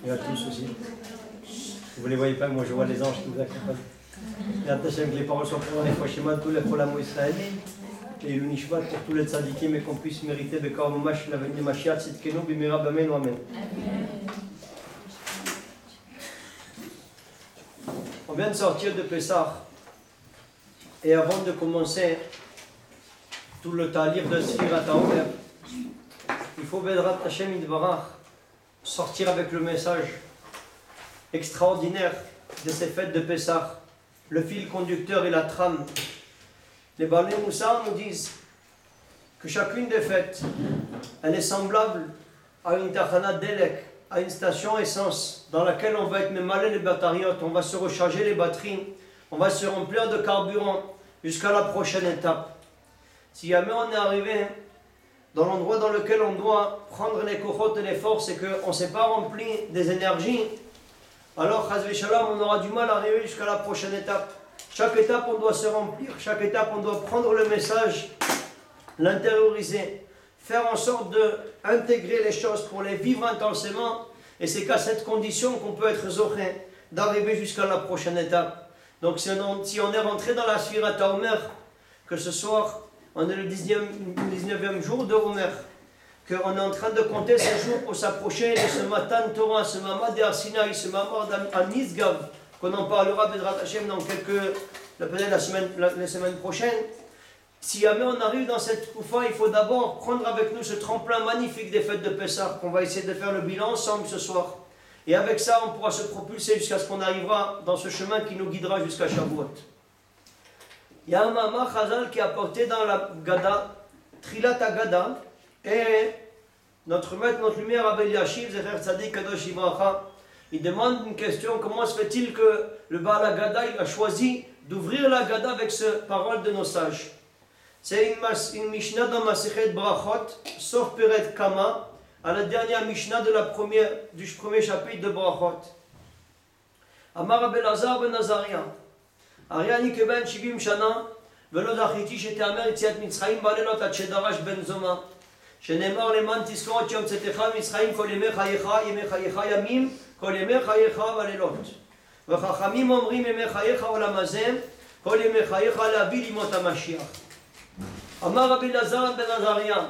Et à tous aussi. Vous ne les voyez pas, moi je vois les anges qui vous accompagnent. Et attention que les paroles soient pour les Foshima, tous les Cholam Israël. Et le Nishvat pour tous les tzadikim, et qu'on puisse mériter Bekar Momash, la venue Mashiach, Tzidkenu, Bimira, Bamen, Amen. On vient de sortir de Pessah. Et avant de commencer tout le talir de Sfirat HaOmer, il faut Bedrat Hashem Yitbarach sortir avec le message extraordinaire de ces fêtes de Pessah, le fil conducteur et la trame. Les Balei Moussar nous disent que chacune des fêtes, elle est semblable à une tachana delek, à une station essence, dans laquelle on va être mémalé les batteriotes, on va se recharger les batteries, on va se remplir de carburant jusqu'à la prochaine étape. Si jamais on est arrivé dans l'endroit dans lequel on doit prendre les cochotes et les forces et qu'on ne s'est pas rempli des énergies, alors Chaz v'Shalom, on aura du mal à arriver jusqu'à la prochaine étape. Chaque étape, on doit se remplir. Chaque étape, on doit prendre le message, l'intérioriser, faire en sorte d'intégrer les choses pour les vivre intensément. Et c'est qu'à cette condition qu'on peut être zoché d'arriver jusqu'à la prochaine étape. Donc si on est rentré dans la Sfirat HaOmer, que ce soir, on est le 19e jour de Omer, qu'on est en train de compter ces jours pour s'approcher de ce matin de Torah, ce Mamad de Arsinaï, ce Mamad Anisgav, qu'on en parlera Bedrat Hashem dans peut-être les semaines prochaines. Si jamais on arrive dans cette koufa, il faut d'abord prendre avec nous ce tremplin magnifique des fêtes de Pessah, qu'on va essayer de faire le bilan ensemble ce soir. Et avec ça, on pourra se propulser jusqu'à ce qu'on arrivera dans ce chemin qui nous guidera jusqu'à Shavuot. Il y a un Mama Chazal qui a porté dans la Gada, Trilat Agada, et notre maître, notre lumière, Rabbi Yashiv, Zecher Tzadik Kadosh Ibracha, il demande une question: comment se fait-il que le Baal Agada il a choisi d'ouvrir la Gada avec cette parole de nos sages? C'est une Mishnah dans Masechet Brachot, sauf Peret Kama, à la dernière Mishnah du premier chapitre de Brachot. Amar Rabbi Elazar ben Azariah, Ariani Keben Shivim Shana, Velo Dachiti Sheteamer Yitziat Mitzrayim Balelot Ad Shedarash Ben Zoma, Shenemar Leman Tizkorot Yom Tzetecha Mitzrayim Kol Yemei Chayecha Yemei Chayecha Yamim Kol Yemei Chayecha Balelot, V'chachamim Omrim Yemei Chayecha Olam Hazeh Kol Yemei Chayecha Lavi Limot HaMashiach. Amar Rabbi Elazar ben Azariah,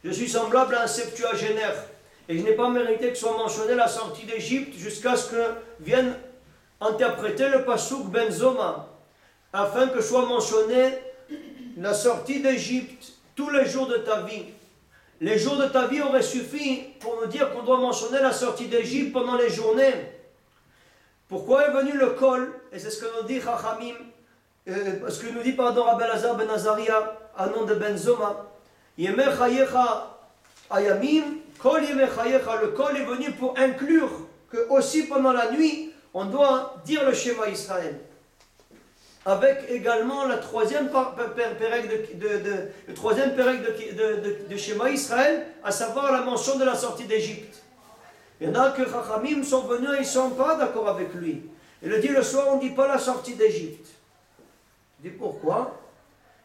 je suis semblable à un septuagénaire et je n'ai pas mérité que soit mentionné la sortie d'Égypte jusqu'à ce que vienne interpréter le pasuk Ben Zoma, afin que soit mentionné la sortie d'Égypte tous les jours de ta vie. Les jours de ta vie auraient suffi pour nous dire qu'on doit mentionner la sortie d'Égypte pendant les journées. Pourquoi est venu le kol? Et c'est ce que nous dit Chachamim, ce que nous dit Rabbi Elazar ben Azariah à nom de Ben Zoma. Yemei Chayecha Ayamim, Kol Yemei Chayecha. Le kol est venu pour inclure que aussi pendant la nuit, on doit dire le Shema Israël. Avec également la troisième pérègue de Shema Israël, à savoir la mention de la sortie d'Égypte. Il y en a que Chachamim sont venus et ils ne sont pas d'accord avec lui. Il le dit le soir, on ne dit pas la sortie d'Égypte. Il dit pourquoi?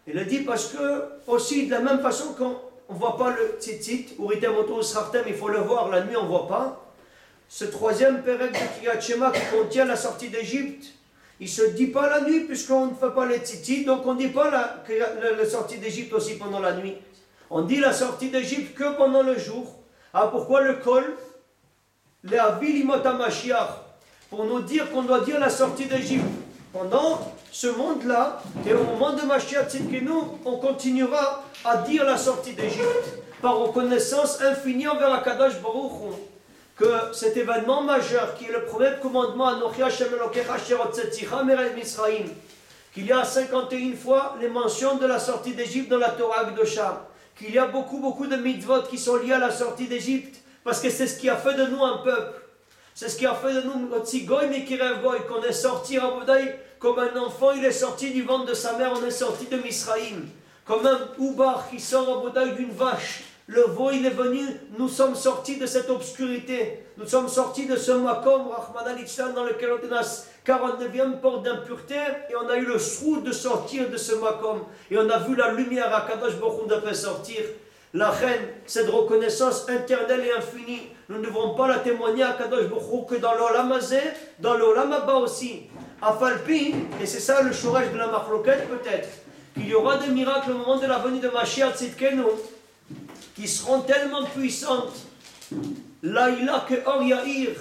Il le dit parce que, aussi de la même façon qu'on ne voit pas le tzitzit, ou ritemoto srartem, il faut le voir, la nuit on ne voit pas. Ce troisième pérec de Kriyat Shema qui contient la sortie d'Égypte, il ne se dit pas la nuit puisqu'on ne fait pas les tzitzit, donc on ne dit pas la sortie d'Égypte aussi pendant la nuit. On dit la sortie d'Égypte que pendant le jour. Ah, pourquoi le kol? Les Avilimot HaMashiach, pour nous dire qu'on doit dire la sortie d'Égypte. Pendant ce monde-là, et au moment de Mashiach Tzidkenu, on continuera à dire la sortie d'Égypte par reconnaissance infinie envers Akadosh Baruch Hu, que cet événement majeur qui est le premier commandement Anochi Hashem Elokecha Asher Hotzeticha Me'eretz Mitzrayim, qu'il y a 51 fois les mentions de la sortie d'Égypte dans la Torah Akdosha, qu'il y a beaucoup de mitzvot qui sont liés à la sortie d'Égypte, parce que c'est ce qui a fait de nous un peuple. C'est ce qui a fait de nous Goy Mikirev Goy, qu'on est sorti à Boudaï comme un enfant, il est sorti du ventre de sa mère, on est sorti de Misraïm. Comme un oubar qui sort à Boudaï d'une vache. Le veau, il est venu, nous sommes sortis de cette obscurité. Nous sommes sortis de ce makom, Rahman al-Islam, dans lequel on est dans la 49e porte d'impureté, et on a eu le sroud de sortir de ce makom. Et on a vu la lumière à Kadosh Baruch Hu de faire sortir. La reine, cette reconnaissance éternelle et infinie, nous ne devons pas la témoigner à Kadosh Baruch Hu que dans l'Olam Hazé, dans l'Olam Haba aussi. Afalpi, et c'est ça le shouraj de la marloquette peut-être, qu'il y aura des miracles au moment de la venue de Mashiach Tzidkenu, qui seront tellement puissantes. Laïla que Or Yair,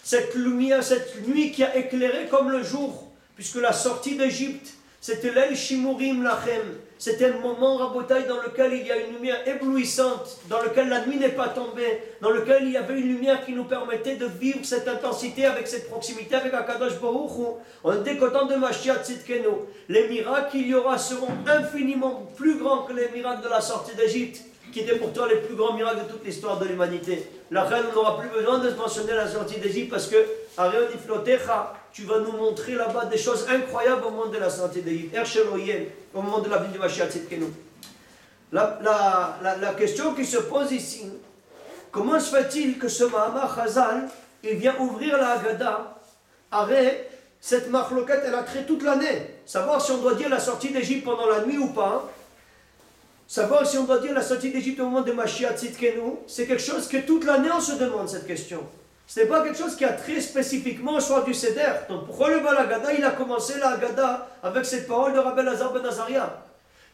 cette lumière, cette nuit qui a éclairé comme le jour, puisque la sortie d'Égypte, c'était l'El Shimurim Lachem. C'était un moment, Rabotai, dans lequel il y a une lumière éblouissante, dans lequel la nuit n'est pas tombée, dans lequel il y avait une lumière qui nous permettait de vivre cette intensité avec cette proximité avec Akadosh Baruch Hu. On était content de Mashiach Tzidkenu. Les miracles qu'il y aura seront infiniment plus grands que les miracles de la sortie d'Égypte, qui étaient pourtant les plus grands miracles de toute l'histoire de l'humanité. La reine, on n'aura plus besoin de mentionner la sortie d'Égypte parce que Arion Iflotecha, tu vas nous montrer là-bas des choses incroyables au moment de la sortie d'Égypte. Ercheloyen, au moment de la vie de Mashiach Tzidkenu. La question qui se pose ici, comment se fait-il que ce Mahamar Chazal, il vient ouvrir la Haggadah, arrête, cette marloquette, elle a créé toute l'année. Savoir si on doit dire la sortie d'Égypte pendant la nuit ou pas. Savoir si on doit dire la sortie d'Égypte au moment de Mashiach Tzidkenu, c'est quelque chose que toute l'année on se demande cette question. Ce n'est pas quelque chose qui a trait spécifiquement au soir du Seder. Donc pourquoi le Baal Haggadah, il a commencé la Haggadah avec cette parole de Rabbi Elazar ben Azaria?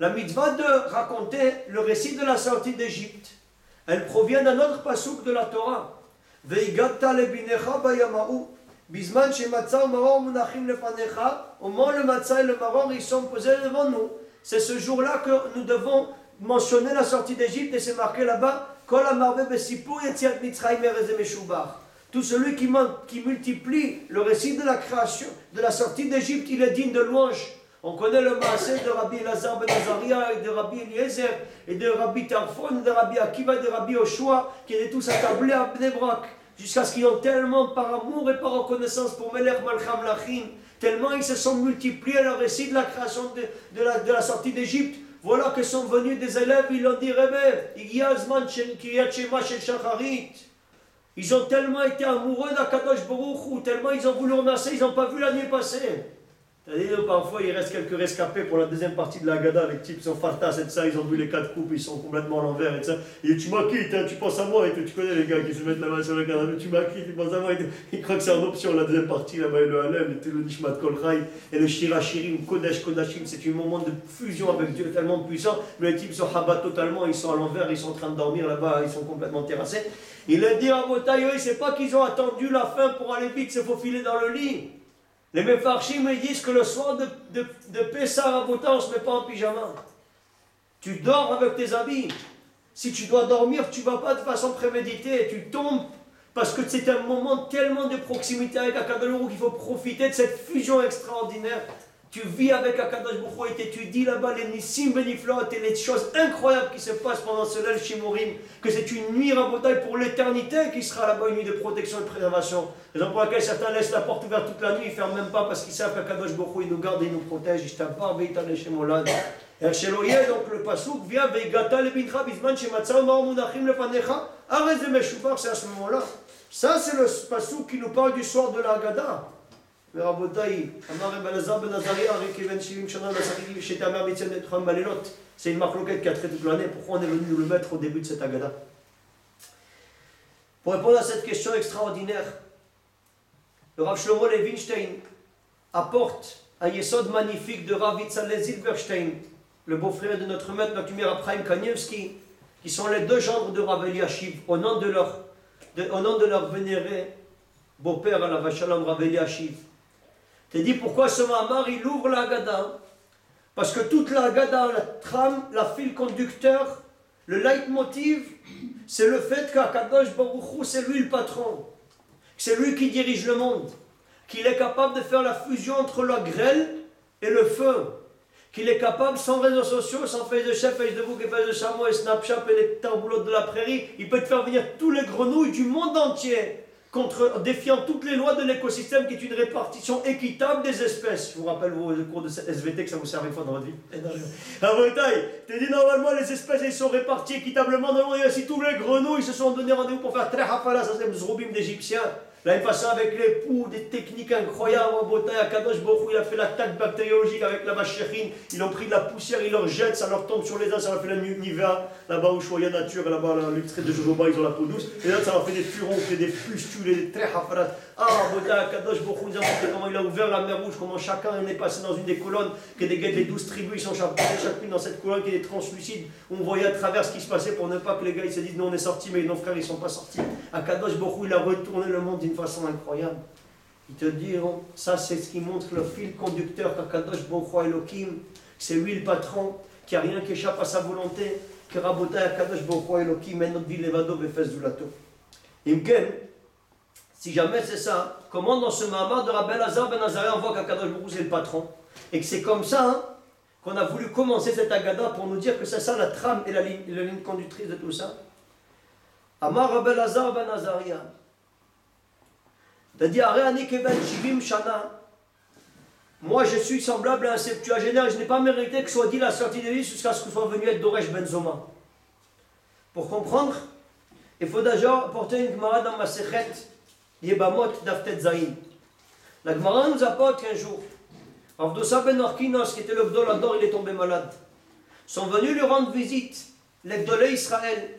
La mitzvah de raconter le récit de la sortie d'Égypte, elle provient d'un autre pasuk de la Torah. Ve'igatta lebinecha bayama'u, bisman shematza u'maror munachim lefanecha, au moment où le matzah et le maror ils sont posés devant nous. C'est ce jour-là que nous devons mentionner la sortie d'Égypte et c'est marqué là-bas Kol hamarbe besipur yetziat Mitzrayim erez meshubach. Tout celui qui multiplie le récit de la création, de la sortie d'Égypte, il est digne de louange. On connaît le maaseh de Rabbi Elazar ben Azaria et de Rabbi Eliezer et de Rabbi Tarfon, de Rabbi Akiva et de Rabbi Yoshua qui étaient tous attablés à Bnei Brak jusqu'à ce qu'ils ont tellement par amour et par reconnaissance pour Melech Malcham Lachim, tellement ils se sont multipliés le récit de la création de la sortie d'Égypte. Voilà que sont venus des élèves, ils ont dit Rebbe, ils ont tellement été amoureux d'Akadosh Baruch Hu, tellement ils ont voulu remercier, ils n'ont pas vu la nuit passer. C'est-à-dire parfois il reste quelques rescapés pour la deuxième partie de la Haggadah, les types sont fartas et tout ça, ils ont bu les 4 coupes, ils sont complètement à l'envers et tout ça. Et tu m'acquittes, hein, tu penses à moi, et tu connais les gars qui se mettent la main sur le cadavre, tu m'acquittes, tu penses à moi, ils croient que c'est en option la deuxième partie, là-bas, le Halem, le Nishmat Kol Chai, et le Shira Shirim, Kodesh Kodashim, c'est un moment de fusion avec Dieu tellement puissant, mais les types sont habat totalement, ils sont à l'envers, ils sont en train de dormir là-bas, ils sont complètement terrassés. Il a dit à Motaï, c'est pas qu'ils ont attendu la fin pour aller vite se faufiler dans le lit. Les Mefarshim ils disent que le soir de Pessah à Bota, on ne se met pas en pyjama. Tu dors avec tes habits. Si tu dois dormir, tu ne vas pas de façon préméditée. Tu tombes parce que c'est un moment tellement de proximité avec Akadosh Baruch Hu qu'il faut profiter de cette fusion extraordinaire. Tu vis avec Akadosh Baruch Hu et tu dis là-bas les Nissim Beniflot et les choses incroyables qui se passent pendant ce Lel Shimurim, que c'est une nuit rabotaille pour l'éternité qui sera là-bas une nuit de protection et de préservation. Raison pour laquelle certains laissent la porte ouverte toute la nuit, ils ne ferment même pas parce qu'ils savent qu'Akadosh Baruch Hu il nous garde et il nous protège. Donc le pasuk vient Veigata lebincha bizman shematzah u'maror munachim lefanecha arez meshubach, c'est à ce moment-là. Ça c'est le pasuk qui nous parle du soir de la Haggadah. C'est une marloquette qui a traité toute l'année. Pourquoi on est venu nous le mettre au début de cette Haggadah? Pour répondre à cette question extraordinaire, le Rav Shlomo Levinstein apporte un yesod magnifique de Rav Yitzhak Zilberstein, le beau-frère de notre maître Natumir Apraim Kanievski, qui sont les deux gendres de Rav Eliashiv, au nom de leur vénéré beau-père à la Vachalom Rav Eliashiv. Tu dit pourquoi ce Mahamar il ouvre la Haggadah? Parce que toute la Haggadah, la trame, la fil conducteur, le leitmotiv, c'est le fait qu'Akadosh Baruch Hu, c'est lui le patron, c'est lui qui dirige le monde, qu'il est capable de faire la fusion entre la grêle et le feu, qu'il est capable sans réseaux sociaux, sans Facebook, Facebook et Facebook de chameau et Snapchat et les tarboulottes de la prairie, il peut te faire venir tous les grenouilles du monde entier, défiant toutes les lois de l'écosystème qui est une répartition équitable des espèces. Je vous rappelle vos cours de SVT que ça vous sert une fois dans votre vie. À votre taille, tu dis normalement les espèces elles sont réparties équitablement dans le monde. Si tous les grenouilles se sont donné rendez-vous pour faire très hafala, ça c'est le zrobim d'Égyptiens. La même façon avec les poux, des techniques incroyables. Akadosh Baruch Hu, il a fait l'attaque bactériologique avec la machérine. Ils ont pris de la poussière, ils leur jettent, ça leur tombe sur les dents, ça leur fait la Nivea. Là-bas où Choya Nature, là-bas, l'extrait de jojoba, ils ont la peau douce. Et là, ça leur fait des furoncles, des pustules, des très hafarat. Akadosh Baruch Hu nous a montré comment il a ouvert la mer Rouge, comment chacun est passé dans une des colonnes, que des gars des 12 tribus, ils sont chacune dans cette colonne qui est translucide. On voyait à travers ce qui se passait pour ne pas que les gars ils se disent, nous on est sortis, mais nos frères ils ne sont pas sortis. Akadosh Baruch Hu, il a retourné le monde d'une façon incroyable. Ils te diront, ça c'est ce qui montre le fil conducteur qu'Akadosh Baruch Hu Elohim, c'est lui le patron, qui a rien qui échappe à sa volonté, que Rabotai Akadosh Baruch Hu Elohim, et notre vie levado befes zulato. Imken, si jamais c'est ça, comment dans ce Mahamar de Rabbi Elazar ben Azariah on voit qu'Akadosh Baruch Hu c'est le patron, et que c'est comme ça qu'on a voulu commencer cette Agada pour nous dire que c'est ça la trame et la ligne conductrice de tout ça. Amar Rabbi Elazar ben Azariah. C'est-à-dire, moi je suis semblable à un septuagénaire et je n'ai pas mérité que soit dit la sortie de vie jusqu'à ce que soit venu être Doresh Ben Zoma. Pour comprendre, il faut d'abord porter une Gemara dans ma Sechet Yebamot d'Aftet Zayin. La Gemara nous apporte qu'un jour, Avdosa Ben Orkinos, qui était le Gdol Ador, il est tombé malade. Sont venus lui rendre visite les Gdolei Israël,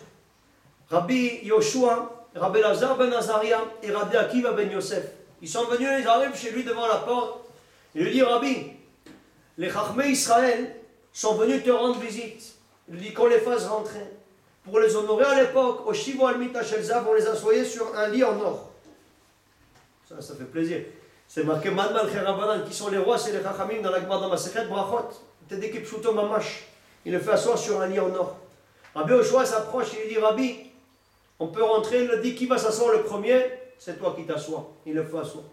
Rabbi Yoshua, Rabbi Elazar ben Azariah et Rabbi Akiva ben Yosef. Ils sont venus, ils arrivent chez lui devant la porte. Il lui dit, Rabbi, les Chachmei Israël sont venus te rendre visite. Il dit qu'on les fasse rentrer. Pour les honorer à l'époque, au Shivo Almita Shelzav, on les assoyait sur un lit en or. Ça fait plaisir. C'est marqué Madmal Kherabanan, qui sont les rois, c'est les Chachamim dans la Gemara dans Masechet Brachot. T'es des Kipshuto Mamash. Il le fait asseoir sur un lit en or. Rabbi Yoshua s'approche et lui dit, Rabbi, on peut rentrer, il le dit, qui va s'asseoir le premier? C'est toi qui t'assois. Il le fait asseoir.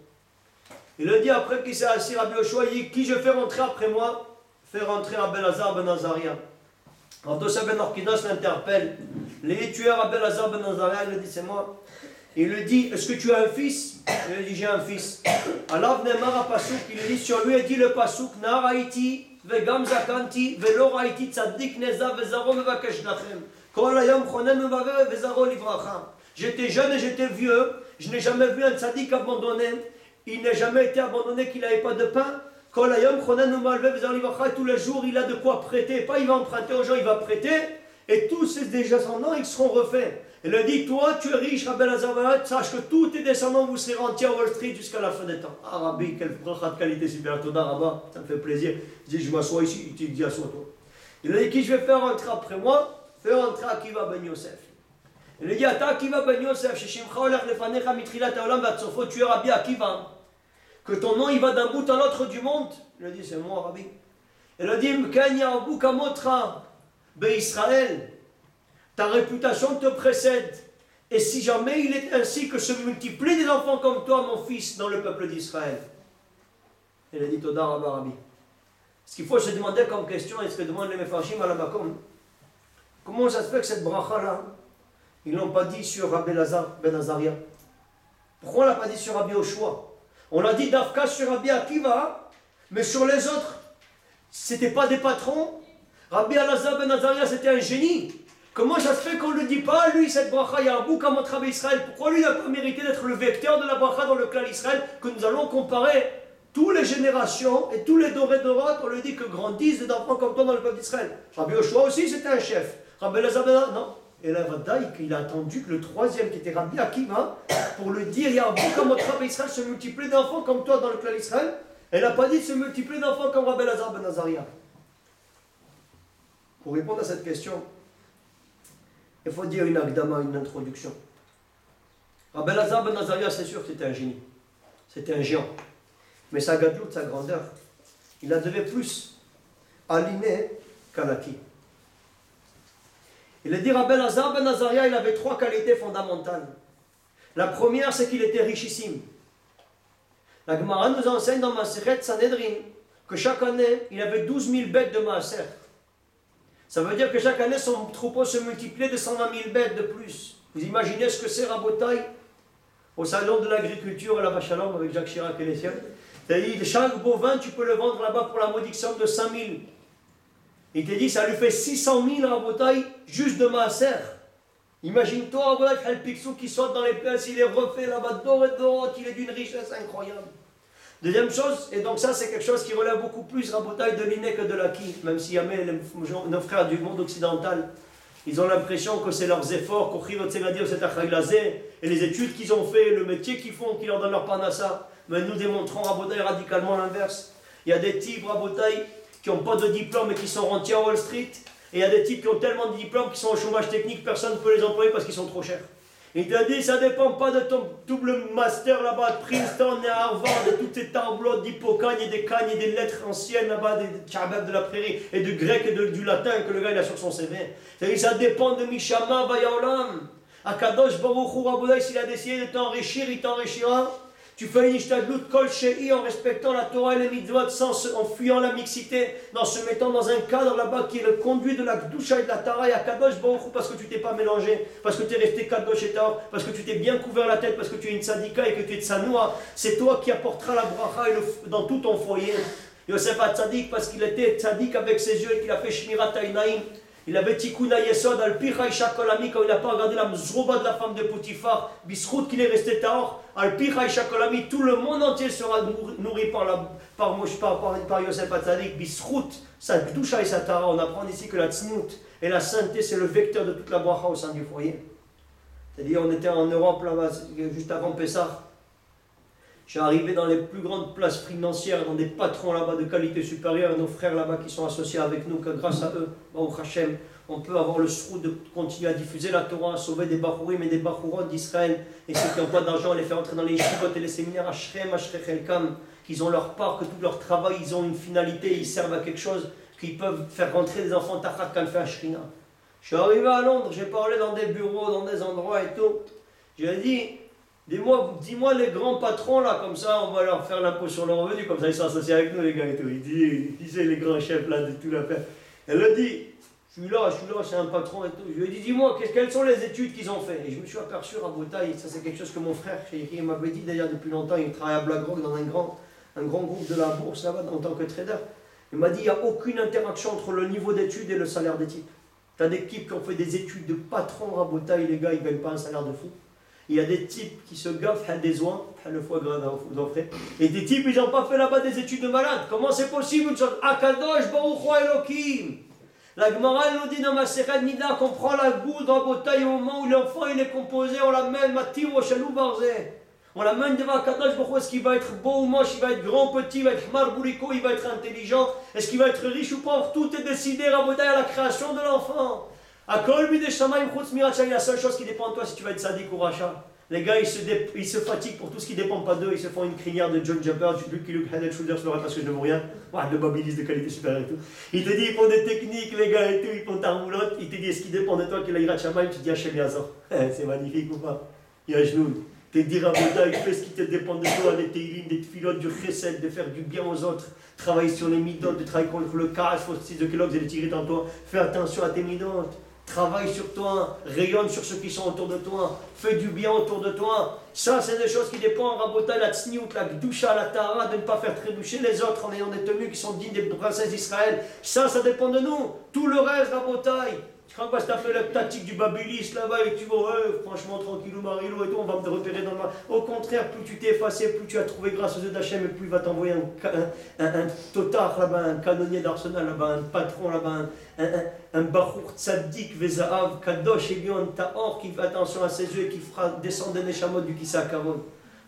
Il le dit après qu'il s'est assis, Rabbi Yoshua, il dit, qui je fais rentrer après moi? Fais rentrer Rabbi Elazar ben Azariah. Avdosa ben Orkinos l'interpelle. Les tueurs Rabbi Elazar ben Azariah, il le dit, c'est moi. Il lui dit, est-ce que tu as un fils? Il lui dit, j'ai un fils. Alors Nemar a Pasuk, il lui dit sur lui, il dit le Pasuk, Naraiti, Vegam Zakanti, Velo Raiti, Tzadik Neza, Vezaro Mevakesh Lachem. J'étais jeune et j'étais vieux, je n'ai jamais vu un tzaddik abandonné, il n'a jamais été abandonné qu'il n'avait pas de pain. Tous les jours il a de quoi prêter, pas il va emprunter aux gens, il va prêter, et tous ses descendants ils seront refaits. Il a dit, toi tu es riche, Rabbi Elazar, sache que tous tes descendants vous serez entiers à Wall Street jusqu'à la fin des temps. Ah Rabbi, quelle bracha de qualité super, Toda Rabba, ça me fait plaisir. Je dis, je m'assois ici, il dit, assois-toi. Il a dit, qui je vais faire rentrer après moi? Fais rentrer Akiva ben Yosef. Il lui dit, Ata Akiva ben Yosef, Sheshimcha olech lefanecha mitrilat haolam vatzofo, tu es Rabbi Akiva, que ton nom il va d'un bout à l'autre du monde. Il a dit, c'est moi Rabbi. Il a dit, Mken yarbu kamotra be Israël, ta réputation te précède. Et si jamais il est ainsi que se multiplient des enfants comme toi, mon fils, dans le peuple d'Israël. Il a dit, Toda Rabba Rabbi. Ce qu'il faut se demander comme question, est-ce que demande les Mefarshim à la Makom? Comment ça se fait que cette bracha-là, ils ne l'ont pas dit sur Rabbi Elazar ben Azariah? Pourquoi on ne l'a pas dit sur Rabbi Yoshua? On l'a dit d'Afka sur Rabbi Akiva, mais sur les autres, ce n'étaient pas des patrons. Rabbi Elazar ben Azariah, c'était un génie. Comment ça se fait qu'on ne le dit pas, lui, cette bracha, il y a un bout comme entre Rabbi Israël? Pourquoi lui n'a pas mérité d'être le vecteur de la bracha dans le clan Israël, que nous allons comparer toutes les générations et tous les dorés d'Orot, on lui dit que grandissent des enfants comme toi dans le peuple d'Israël. Rabbi Yoshua aussi, c'était un chef. Rabbi Elazar ben Azariah, non. Et là, il a attendu que le troisième, qui était Rabbi Akiva, pour le dire, il y a un bout comme notre Rabbi Israël se multiplie d'enfants comme toi dans le clan Israël. Elle n'a pas dit se multiplier d'enfants comme Rabbi Elazar ben Azariah. Pour répondre à cette question, il faut dire une agdama, une introduction. Rabbi Elazar ben Azariah, c'est sûr que c'était un génie. C'était un géant. Mais sa gadloute, sa grandeur, il la devait plus à l'inné qu'à l'acquis. Il a dit Rabbi Elazar ben Azariah, il avait trois qualités fondamentales. La première, c'est qu'il était richissime. La Gemara nous enseigne dans Masechet Sanhedrin que chaque année, il avait 12 000 bêtes de maaser. Ça veut dire que chaque année, son troupeau se multipliait de 120 000 bêtes de plus. Vous imaginez ce que c'est Rabotai au salon de l'agriculture à la Vachalom avec Jacques Chirac et les siens. C'est-à-dire, chaque bovin, tu peux le vendre là-bas pour la modique somme de 5 000. Il t'a dit, ça lui fait 600 000 Rabotai juste de maaser. Imagine-toi, Rabotai, le Picsou qui saute dans les places, il est refait là-bas, d'or et d'or, il est d'une richesse incroyable. Deuxième chose, et donc ça c'est quelque chose qui relève beaucoup plus, Rabotai, de l'inné que de l'acquis, même si nos frères du monde occidental, ils ont l'impression que c'est leurs efforts, et les études qu'ils ont fait, le métier qu'ils font, qui leur donne leur panassa. Mais nous démontrons, Rabotai, radicalement l'inverse. Il y a des types, Rabotai, qui n'ont pas de diplôme et qui sont rentiers à Wall Street. Et il y a des types qui ont tellement de diplômes qui sont au chômage technique, personne ne peut les employer parce qu'ils sont trop chers. Il te dit, ça ne dépend pas de ton double master là-bas, de Princeton et Harvard, de tous tes tableaux d'hypocagnes et des cagnes et des lettres anciennes là-bas, des tchabab de la prairie, et du grec et du latin que le gars il a sur son CV. C'est-à-dire, ça dépend de Mishama Vayaolam. Akadosh Baruch Hu Rabotai, s'il a décidé de t'enrichir, il t'enrichira. Tu fais une ishtadlut kol shei en respectant la Torah et les mitzvot, en fuyant la mixité, en se mettant dans un cadre là-bas qui est le conduit de la Gdusha et de la Tara et à Kadosh Baruch Hu, parce que tu t'es pas mélangé, parce que tu es resté Kadosh et Taor, parce que tu t'es bien couvert la tête, parce que tu es une tzadika et que tu es tsanoua. C'est toi qui apporteras la bracha dans tout ton foyer. Yosef a tzadik parce qu'il était tzadik avec ses yeux et qu'il a fait shmirat hainaim. Il avait Tikuna Yesod al Picha Isha Kolami quand il n'a pas regardé la mzrouba de la femme de Potiphar, Bisrout qu'il est resté Taor, al Picha Isha Kolami, tout le monde entier sera nourri par Yosef Hatzadik, Bisrout, sa Gdusha et sa Tara. On apprend ici que la tznout et la sainteté c'est le vecteur de toute la bracha au sein du foyer. C'est-à-dire on était en Europe là-bas, juste avant Pessah. Je suis arrivé dans les plus grandes places financières, dans des patrons là-bas de qualité supérieure, nos frères là-bas qui sont associés avec nous, que grâce à eux, Baruch Hashem, on peut avoir le sroud de continuer à diffuser la Torah, à sauver des Bachourim et des Bachourot d'Israël, et ceux qui n'ont pas d'argent, les faire entrer dans les yeshivot et les séminaires, Ashrem, Ashrech qu'ils ont leur part, que tout leur travail, ils ont une finalité, ils servent à quelque chose, qu'ils peuvent faire rentrer des enfants Tachat Kanfei Ashrina. Je suis arrivé à Londres, j'ai parlé dans des bureaux, dans des endroits et tout, j'ai dit, dis-moi les grands patrons là, comme ça on va leur faire l'impôt sur le revenu, comme ça ils sont associés avec nous les gars et tout. Il disait les grands chefs là de tout la paix. Elle a dit, je suis là, c'est un patron et tout. Je lui ai dit, dis-moi, quelles sont les études qu'ils ont fait? Et je me suis aperçu à Rabotai, ça c'est quelque chose que mon frère Chéri m'avait dit d'ailleurs depuis longtemps, il travaille à BlackRock dans un grand groupe de la bourse là-bas en tant que trader. Il m'a dit, il n'y a aucune interaction entre le niveau d'études et le salaire des types. Tu as des types qui ont fait des études de patron Rabotai, les gars ils ne gagnent pas un salaire de fou. Il y a des types qui se gaffent à des oins, le foie gras d'enfré, et des types, ils n'ont pas fait là-bas des études de malade. Comment c'est possible une chose? Akadosh Baruch Hu Elokim. La Gemara nous dit dans ma Masechet Nida qu'on prend la goutte en bouteille au moment où l'enfant il est composé, on l'amène, Matir ou Shalou Barze. On l'amène devant Akadosh Baruch Hu, est-ce qu'il va être beau ou moche, il va être grand, petit, il va être Hmar Bouriko, il va être intelligent, est-ce qu'il va être riche ou pauvre? Tout est décidé à la création de l'enfant. La seule chose qui dépend de toi, si tu vas être sadique ou rachat. Les gars, ils se fatiguent pour tout ce qui ne dépend pas d'eux. Ils se font une crinière de John Jumper, Lucky Luke, Head and Shoulders, parce que je ne veux rien. De babilis de qualité supérieure et tout. Il te dit, ils font des techniques, les gars, et tout. Ils font ta roulotte. Il te dit, est-ce qu'il dépend de toi qu'il a ira de Shamaï? Tu te dis, Hachem Yazor. C'est magnifique ou pas? Il y a genoux. Tu te dis, Rabotai, fais ce qui te dépend de toi, des télim, des filotes, du chesed, de faire du bien aux autres. Travaille sur les midotes, de travailler contre le cas, il de Kellogg's et les tirer en toi. Fais attention à tes midotes. Travaille sur toi, rayonne sur ceux qui sont autour de toi, fais du bien autour de toi. Ça, c'est des choses qui dépendent, Rabotai, la tsniout, la gdusha, la tara, de ne pas faire trébucher les autres en ayant des tenues qui sont dignes des princesses d'Israël. Ça dépend de nous. Tout le reste, Rabotai. Tu crois pas si tu as fait la tactique du babilis là-bas et que tu vas, franchement, tranquillou, marilo et tout, on va me repérer dans le mal. Au contraire, plus tu t'es effacé, plus tu as trouvé grâce aux yeux d'Hachem et plus il va t'envoyer un totard là-bas, un canonnier d'Arsenal là-bas, un patron là-bas, un bachour tzaddik, vezahav, kadosh, elion, ta'or, qui fait attention à ses yeux et qui fera descendre des neshamot du kissa kavod.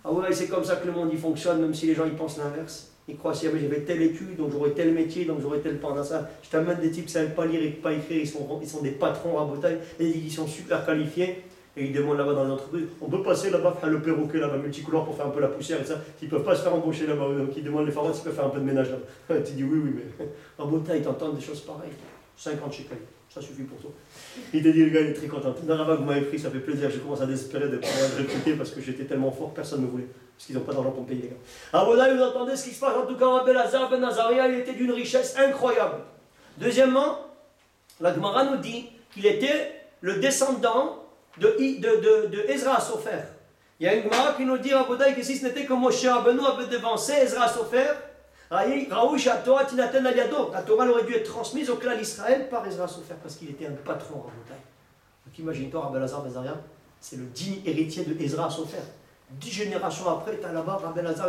Ah ouais, c'est comme ça que le monde il fonctionne, même si les gens ils pensent l'inverse. Ils croient si j'avais telle étude, donc j'aurais tel métier, donc j'aurais tel parnassa. Je t'amène des types qui ne savent pas lire et pas écrire, ils sont des patrons Rabotai, et ils sont super qualifiés, et ils demandent là-bas dans les entreprises, on peut passer là-bas, faire le perroquet là-bas, multicolore pour faire un peu la poussière et ça, ils ne peuvent pas se faire embaucher là-bas, donc ils demandent les pharaons s'ils peuvent faire un peu de ménage là-bas. Tu dis oui, mais Rabotai, ils t'entendent des choses pareilles, 50 shekels, ça suffit pour toi. Il te dit, le gars, il est très content. Dans la vague, vous m'avez pris, ça fait plaisir, je commence à désespérer de pouvoir être recruté parce que j'étais tellement fort, personne ne me voulait. Parce qu'ils n'ont pas d'argent pour me payer, les gars. Alors là, vous entendez ce qui se passe. En tout cas, Rabbi Elazar ben Azaria, il était d'une richesse incroyable. Deuxièmement, la Gemara nous dit qu'il était le descendant de Ezra Sofer. Il y a une Gemara qui nous dit, Rabbi, que si ce n'était que Moshe Rabbeinu avait devancé Ezra Sofer, la Torah aurait dû être transmise au clan d'Israël par Ezra Sofer, parce qu'il était un patron Rabbi. T'imagines-toi, Rabbi Elazar ben Azaria, c'est le digne héritier de Ezra Sofer. 10 générations après, tu as là-bas Rabbi Elazar,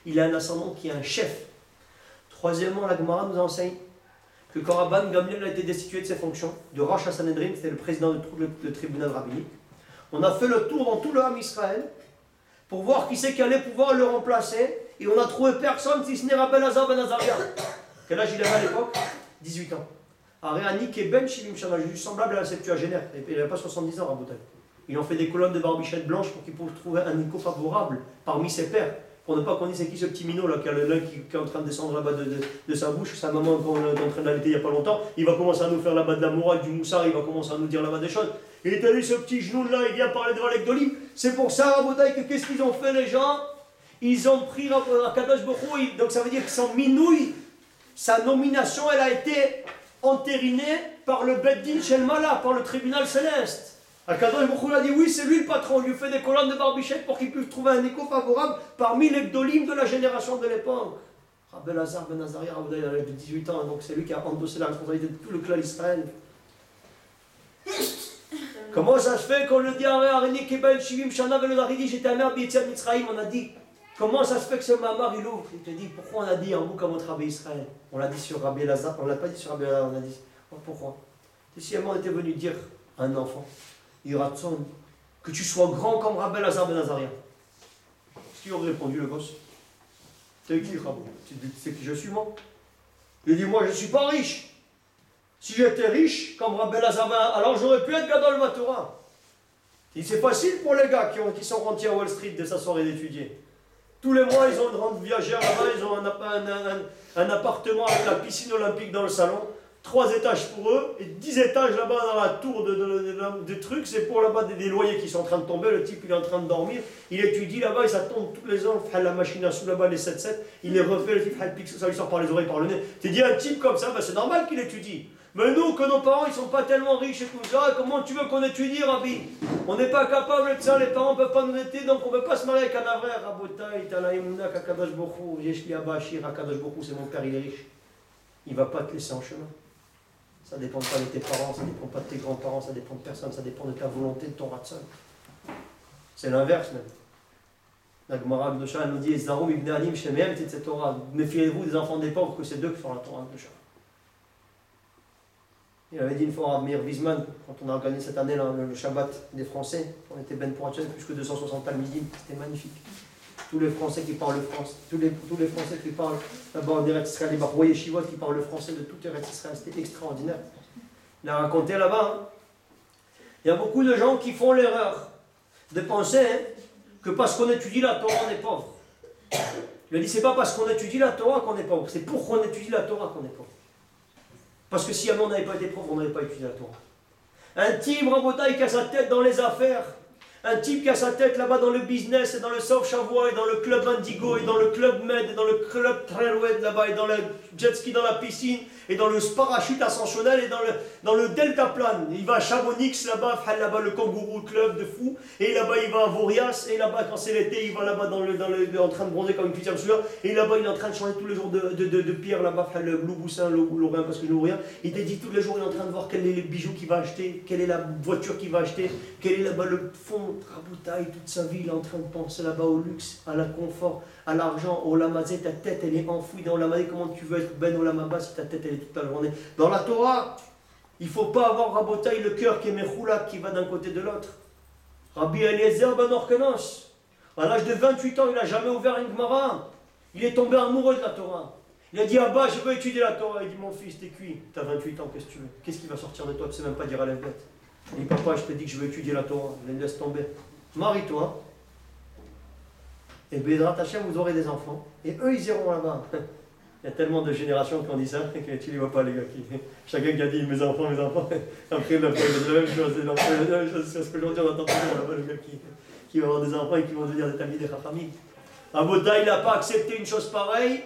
il a un ascendant qui est un chef. Troisièmement, la Gemara nous enseigne que quand Rabban Gamliel a été destitué de ses fonctions, de Rosh HaSanhedrin, c'était le président de tout le tribunal rabbinique, on a fait le tour dans tout le Ham Israël pour voir qui c'est qui allait pouvoir le remplacer, et on a trouvé personne si ce n'est Rabbi Elazar ben Azaria. Quel âge il avait à l'époque? 18 ans. Aréani qui est Ben Shivim Shana, semblable à la Septuagénaire, il n'avait pas 70 ans à Rabotai. Ils ont fait des colonnes de barbichettes blanches pour qu'ils puissent trouver un écho favorable parmi ses pairs. Pour ne pas qu'on dise c'est qui ce petit minot là qui est en train de descendre là-bas de sa bouche, sa maman qu'on est en train d'allaiter il n'y a pas longtemps, il va commencer à nous faire là-bas de la morale, du moussard, il va commencer à nous dire là-bas des choses. Il est allé ce petit genou là, il vient parler devant l'Ekdolim. C'est pour ça, Rabotai, que qu'est-ce qu'ils ont fait les gens? Ils ont pris Akadosh Baruch Hu, donc ça veut dire que son minouille, sa nomination, elle a été entérinée par le Beddin Shel Mala, par le tribunal céleste. Akadosh Baruch Hu a dit oui, c'est lui le patron, on lui fait des colonnes de barbichettes pour qu'il puisse trouver un écho favorable parmi les Gdolim de la génération de l'époque. Rabbi Elazar ben Azaria, il avait 18 ans, donc c'est lui qui a endossé la responsabilité de tout le clan d'Israël. Comment ça se fait qu'on le dit à Aréni Kebel Shivim Shana Velodaridi, j'étais un mère Bietziat Mitzraïm, on a dit comment ça se fait que ce mamar il ouvre? Il te dit pourquoi on a dit en bouc à votre Rabbi Israël? On l'a dit sur Rabbi Elazar, on l'a pas dit sur Rabbi Elazar, on a dit pourquoi? Si on était venu dire à un enfant, Iratson, que tu sois grand comme Rabbi Elazar ben Azaria. Qu'est-ce qu'il aurait répondu le gosse? C'est qui Rabbi? C'est qui je suis moi? Il dit moi je ne suis pas riche. Si j'étais riche comme Rabbi Elazar, alors j'aurais pu être Gadol Matora. C'est facile pour les gars qui sont rentrés à Wall Street de s'asseoir et d'étudier. Tous les mois ils ont une rente viagère là-bas, ils ont un appartement avec la piscine olympique dans le salon. 3 étages pour eux et 10 étages là-bas dans la tour de trucs, c'est pour là-bas des loyers qui sont en train de tomber, le type il est en train de dormir, il étudie là-bas et ça tombe tous les ans, la machine à sous là-bas, les 7-7, il les refait, le type ça lui sort par les oreilles, par le nez. Tu dis un type comme ça, ben c'est normal qu'il étudie. Mais nous, que nos parents ils sont pas tellement riches et tout ça, comment tu veux qu'on étudie, Rabbi? On n'est pas capable de ça, les parents ne peuvent pas nous aider, donc on ne peut pas se marier avec un avraire. Rabotai, Talaïmouna, Kakadosh Bokhu, Yeshli Abashir, Akadosh Bokhu, c'est mon père, il est riche. Il ne va pas te laisser en chemin. Ça ne dépend pas de tes parents, ça ne dépend pas de tes grands-parents, ça dépend de personne, ça dépend de ta volonté, de ton ratson. C'est l'inverse même. La Gemara Gdosha nous dit Zaroum ibn Anim Shemehem Tetze Torah. Méfiez-vous des enfants des pauvres, que c'est d'eux qui font la Torah Gdosha. Il avait dit une fois à Meir Wiesmann, quand on a organisé cette année le Shabbat des Français, on était Ben pour plus que 260 talmidim, c'était magnifique. Tous les Français qui parlent le français, tous les Français qui parlent là-bas en Eretz Israël, les Baroye Shivot qui parlent le français de toute Eretz Israël, c'était extraordinaire. Il a raconté là-bas, hein. Il y a beaucoup de gens qui font l'erreur de penser que parce qu'on étudie la Torah, on est pauvre. Il a dit, c'est pas parce qu'on étudie la Torah qu'on est pauvre, c'est pour qu'on étudie la Torah qu'on est pauvre. Parce que si avant on n'avait pas été pauvre, on n'avait pas étudié la Torah. Un type, Rabotai, qui a sa tête dans les affaires, un type qui a sa tête là-bas dans le business, et dans le Sof Shavua, et dans le club Indigo, et dans le club Med, et dans le club Trailwed là-bas, et dans le jet ski dans la piscine, et dans le parachute ascensionnel, et dans le deltaplane. Il va à Chamonix là-bas, le kangourou club de fou, et là-bas il va à Vorias, et là-bas quand c'est l'été, il va là-bas en train de bronzer comme une putain de sueur, et là-bas il est en train de changer tous les jours de pierre là-bas, le Louboussin, l'Orient, parce que je n'ai rien. Il te dit tous les jours, il est en train de voir quel est les bijoux qu'il va acheter, quelle est la voiture qu'il va acheter, quel est là-bas le fond. Raboutaï, toute sa vie, il est en train de penser là-bas au luxe, à la confort, à l'argent, au lamazé, ta tête elle est enfouie dans lamazé, comment tu veux être ben au lamaba si ta tête elle est toute la journée. Dans la Torah, il ne faut pas avoir Raboutaï le cœur qui est mechoula, qui va d'un côté de l'autre. Rabbi Eliezer ben Orkenos, à l'âge de 28 ans, il n'a jamais ouvert une Gemara. Il est tombé amoureux de la Torah. Il a dit, Abba, je veux étudier la Torah. Il dit, mon fils, t'es cuit, tu as 28 ans, qu'est-ce que tu veux? Qu'est-ce qui va sortir de toi? Tu ne sais même pas dire à la bête. Il dit, papa, je te dis que je veux étudier la Torah. Laisse tomber. Marie-toi. Et Bédrat Hachem, vous aurez des enfants. Et eux, ils iront là-bas. Il y a tellement de générations qui ont dit ça que tu ne les vois pas, les gars. Chacun qui a dit mes enfants. Après, il a fait la même chose. C'est ce que j'entends toujours là-bas, le gars qui va avoir des enfants et qui vont devenir des amis des Chachamim. Aboda, il n'a pas accepté une chose pareille.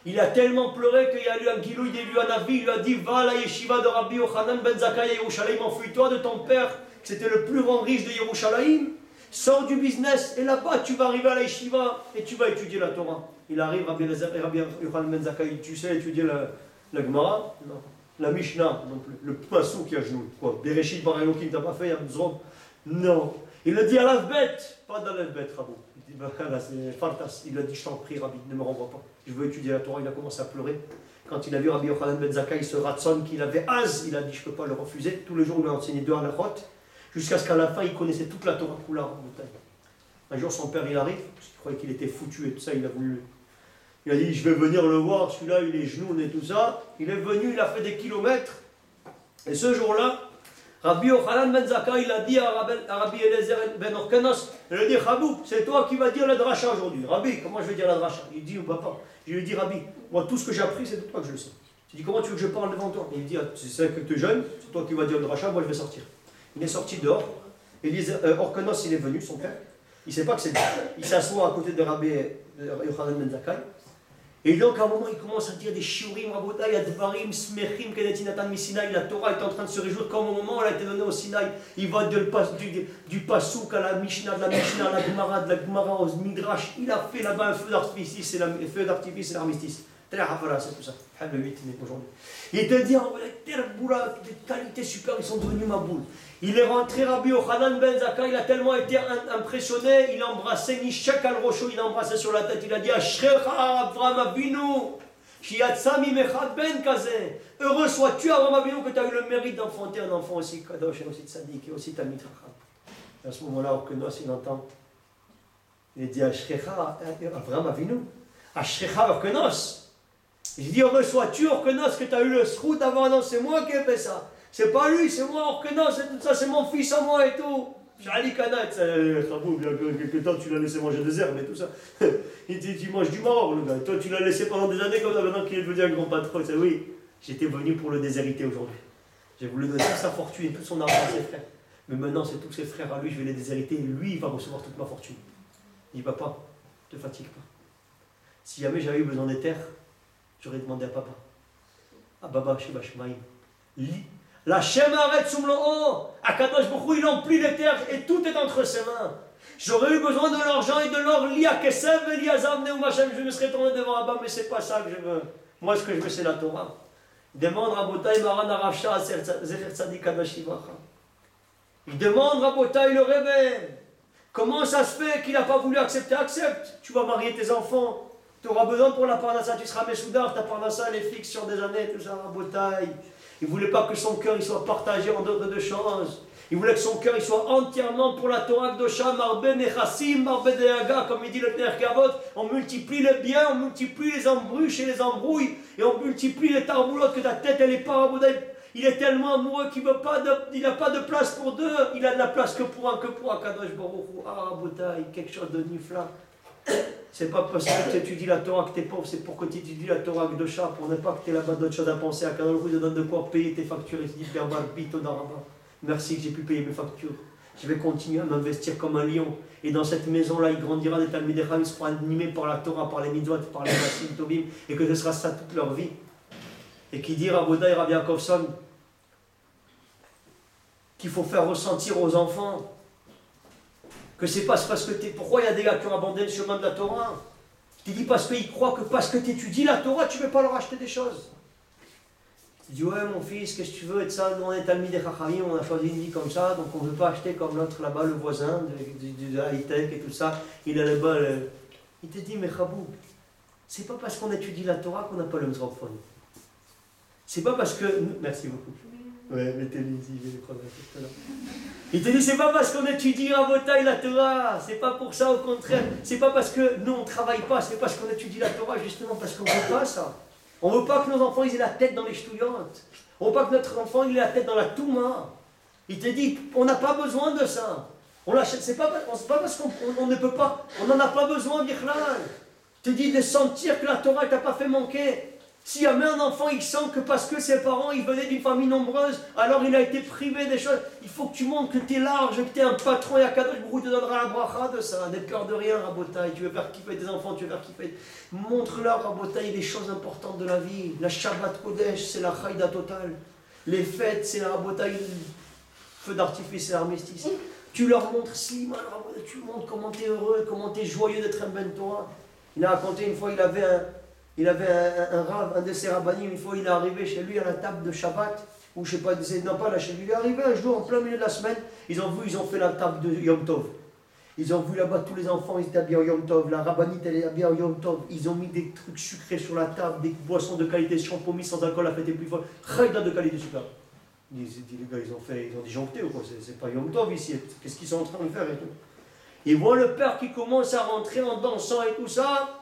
Il a tellement pleuré qu'il y a eu un guilou, il y a eu un avis, il lui a dit va à la yeshiva de Rabbi Yochanan ben Zakkai à Yerushalayim, enfuis-toi de ton père, que c'était le plus grand riche de Yerushalayim, sors du business, et là-bas tu vas arriver à la yeshiva et tu vas étudier la Torah. Il arrive, Rabbi Yochanan ben Zakkai, tu sais étudier la Gemara? Non. La Mishnah non plus. Le Passou qui a genoux. Quoi? Bereshit bar Elohim, t'as pas fait Yamzrom? Non. Il a dit à l'Alphabet, pas dans l'Alphabet, Rabou. Il dit, bah là, c'est Fantas. Il a dit, je t'en prie, Rabbi, ne me renvoie pas. Je veux étudier la Torah. Il a commencé à pleurer. Quand il a vu Rabbi Yochanan ben Zakkai, ce ratson qu'il avait az, il a dit, je ne peux pas le refuser. Tous les jours, il lui a enseigné 2 halachot, jusqu'à ce qu'à la fin, il connaissait toute la Torah Kula en bouteille. Un jour, son père, il arrive, parce qu'il croyait qu'il était foutu et tout ça, il a voulu. Il a dit, je vais venir le voir, celui-là, il est genoux et tout ça. Il est venu, il a fait des kilomètres. Et ce jour-là, Rabbi Yochanan ben Zakkai, il a dit à Rabbi Eliezer ben Orkanos, il a dit, Rabou, c'est toi qui vas dire la dracha aujourd'hui. Rabbi, comment je vais dire la dracha? Il dit, papa. Je lui ai dit, Rabbi, moi tout ce que j'ai appris, c'est de toi que je le sais. Je lui ai dit, comment tu veux que je parle devant toi? Il me dit, ah, tu sais que tu es jeune, c'est toi qui vas dire le dracha, moi je vais sortir. Il est sorti dehors. Orkanos, il est venu, son père. Il ne sait pas que c'est lui. Il s'assoit à côté de Rabbi Yochanan ben Zakkai. Et donc, à un moment, il commence à dire des shiurim, rabotai, advarim, smechim, kenetinatan misinaï. La Torah est en train de se réjouir comme au moment où elle a été donnée au Sinaï. Il va du Passouk à la Mishnah, de la Mishnah à la Gemara, de la Gemara au Midrash. Il a fait là-bas un feu d'artifice, c'est l'armistice. C'est tout ça. Le 8 aujourd'hui. Il te dit, des qualités super, ils sont devenus ma boule. Il est rentré, Rabbi Yochanan ben Zakkai, il a tellement été impressionné, il a embrassé Nishek al-Rosho, il a embrassé sur la tête, il a dit, Ashrecha Avraham Avinu, Shiatsa mimechad ben kazeh. Heureux sois-tu, Avraham Avinu, que tu as eu le mérite d'enfanter un enfant aussi kadosh et aussi tzaddik et aussi talmid chacham. À ce moment-là, Orkenos, il entend, il dit, Ashrecha Avraham Avinu, Ashrecha Orkenos. Il dit, heureux sois-tu, Orkenos, que tu as eu le srout d'avoir, non, c'est moi qui ai fait ça. C'est pas lui, c'est moi, Orkenos, c'est tout ça, c'est mon fils à moi et tout. J'allais Kanat, Rabou, il y a quelques temps, tu l'as laissé manger des herbes et tout ça. Il dit, tu manges du mort, le gars. Toi, tu l'as laissé pendant des années comme ça, maintenant qu'il est devenu un grand patron. C'est oui, j'étais venu pour le déshériter aujourd'hui. J'ai voulu donner toute sa fortune et tout son argent à ses frères. Mais maintenant, c'est tous ses frères à lui, je vais les déshériter et lui, il va recevoir toute ma fortune. Il dit, papa, ne te fatigue pas. Si jamais j'avais eu besoin des terres, j'aurais demandé à papa. À Baba, Sheba Shemaim. La Shemaret Soumlo'o, Akadosh Baruch Hu, il emplit les terres et tout est entre ses mains. J'aurais eu besoin de l'argent et de l'or, Lia Kesev, Lia Zavne ou Machem, je me serais tourné devant Abba, mais c'est pas ça que je veux. Moi, ce que je veux, c'est la Torah. Demande Rabotai Maran Arafsha, Zecher Tzadik Kadosh Yivacha. Il demande Rabotai le réveil. Comment ça se fait qu'il n'a pas voulu accepter? Accepte. Tu vas marier tes enfants. Tu auras besoin pour la parnassa, tu seras Messoudar, ta parnassa elle est fixe sur des années, tout ça, Rabotai. Il ne voulait pas que son cœur il soit partagé en d'autres de choses. Il voulait que son cœur il soit entièrement pour la Torah Kdosha, Marbe Nechassim, Marbe Deaga, comme il dit le Père Kavod. On multiplie les biens, on multiplie les embruches et les embrouilles, et on multiplie les tarboulottes, que ta tête elle est pas Rabotai. Il est tellement amoureux qu'il n'a pas de place pour deux, il a de la place que pour Akadosh Baruch Hu. Ah Rabotai, quelque chose de nifla. C'est pas parce que tu étudies la Torah que tu es pauvre, c'est pour que tu étudies la Torah Kdosha, pour ne pas que tu aies là-bas d'autres choses à penser. À Kadosh Baruch Hu te donne de quoi payer tes factures. Il se dit, Père Barbito d'Araba, merci que j'ai pu payer mes factures. Je vais continuer à m'investir comme un lion. Et dans cette maison-là, il grandira des Talmidei Chacham, ils seront animés par la Torah, par les mitzvot, par les Masim Tovim, et que ce sera ça toute leur vie. Et qui dit Rabotai Rabbi Yaakovson qu'il faut faire ressentir aux enfants que c'est pas parce que pourquoi il y a des gars qui ont abandonné le chemin de la Torah? Tu dis parce qu'ils croient que parce que tu étudies la Torah, tu ne veux pas leur acheter des choses. Tu dis, ouais mon fils, qu'est-ce que tu veux? Et ça, nous on est Talmidei Chachamim, on a choisi une vie comme ça, donc on ne veut pas acheter comme l'autre là-bas, le voisin, de la high-tech et tout ça. Il a là-bas, il te dit, mais Chabou, c'est pas parce qu'on étudie la Torah qu'on n'a pas le microphone. C'est pas parce que... Merci beaucoup. Ouais, mettez-les ici, je vais les prendre tout à l'heure. Il te dit, c'est pas parce qu'on étudie Rabotai la Torah, c'est pas pour ça, au contraire. C'est pas parce que nous on travaille pas, c'est parce qu'on étudie la Torah, justement parce qu'on veut pas ça. On veut pas que nos enfants ils aient la tête dans les ch'touillantes. On veut pas que notre enfant il ait la tête dans la touma. Il te dit, on n'a pas besoin de ça. On l'achète, c'est pas parce qu'on ne peut pas, on n'en a pas besoin, Bichlal. Il te dit de sentir que la Torah t'a pas fait manquer. Si jamais un enfant il sent que parce que ses parents ils venaient d'une famille nombreuse, alors il a été privé des choses, il faut que tu montres que tu es large, que tu es un patron et Akadosh Baruch Hu te donnera la bracha de ça, n'aie peur de rien Rabotai, tu veux faire kiffer tes enfants, tu veux faire kiffer. Montre-leur Rabotai les choses importantes de la vie, la Shabbat Kodesh c'est la Chaïda totale, les fêtes c'est la Rabotai, feu d'artifice c'est l'armistice. Tu leur montres Sliman Rabotai, tu montres comment tu es heureux, comment tu es joyeux d'être un Ben Torah. Il a raconté une fois, il avait Il avait un rave, un de ses rabbinim, une fois il est arrivé chez lui à la table de Shabbat, ou je sais pas, non pas là chez lui, il est arrivé un jour en plein milieu de la semaine, ils ont fait la table de Yom Tov. Ils ont vu là-bas tous les enfants, ils étaient habillés en Yom Tov, la rabbinite elle est habillée en Yom Tov, ils ont mis des trucs sucrés sur la table, des boissons de qualité, champomis sans alcool, la fête est plus folle, Khaïda de qualité super. Les gars, ils ont disjoncté ou quoi, c'est pas Yom Tov ici, qu'est-ce qu'ils sont en train de faire et tout. Ils voient le père qui commence à rentrer en dansant et tout ça.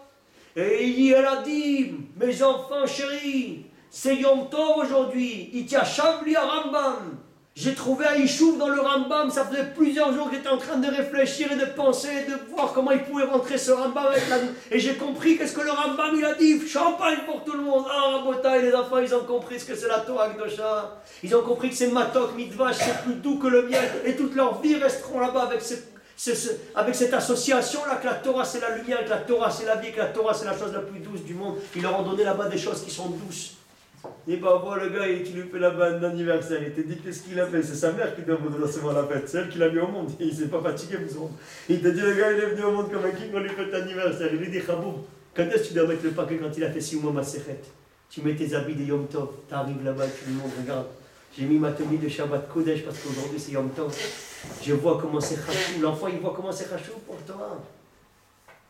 Et elle a dit, mes enfants chéris, c'est Yom Tov aujourd'hui, Itia Shavli à Rambam. J'ai trouvé un Yishuv dans le Rambam, ça faisait plusieurs jours que j'étais en train de réfléchir et de penser, de voir comment il pouvait rentrer ce Rambam avec la... Et j'ai compris qu'est-ce que le Rambam il a dit, champagne pour tout le monde. Ah, Rabotai, les enfants ils ont compris ce que c'est la Torah Kedosha. Ils ont compris que c'est Matok, Mitvash, c'est plus doux que le miel. Et toute leur vie resteront là-bas avec avec cette association-là, que la Torah c'est la lumière, que la Torah c'est la vie, que la Torah c'est la chose la plus douce du monde. Ils leur ont donné là-bas des choses qui sont douces. Et bah voilà le gars qui lui fait la bande d'anniversaire, il te dit qu'est-ce qu'il a fait, c'est sa mère qui doit recevoir la fête, c'est elle qui l'a mis au monde, il s'est pas fatigué vous autres. Il te dit le gars il est venu au monde comme un king, on lui fait l'anniversaire, il lui dit Khaboub, quand est-ce que tu dois mettre le paquet quand il a fait 6 mois ma séchette? Tu mets tes habits de Yom Tov, tu arrives là-bas, tu lui montres, regarde. J'ai mis ma tenue de Shabbat Kodesh parce qu'aujourd'hui c'est Yom Tov. Je vois comment c'est chachou. L'enfant il voit comment c'est chachou pour toi.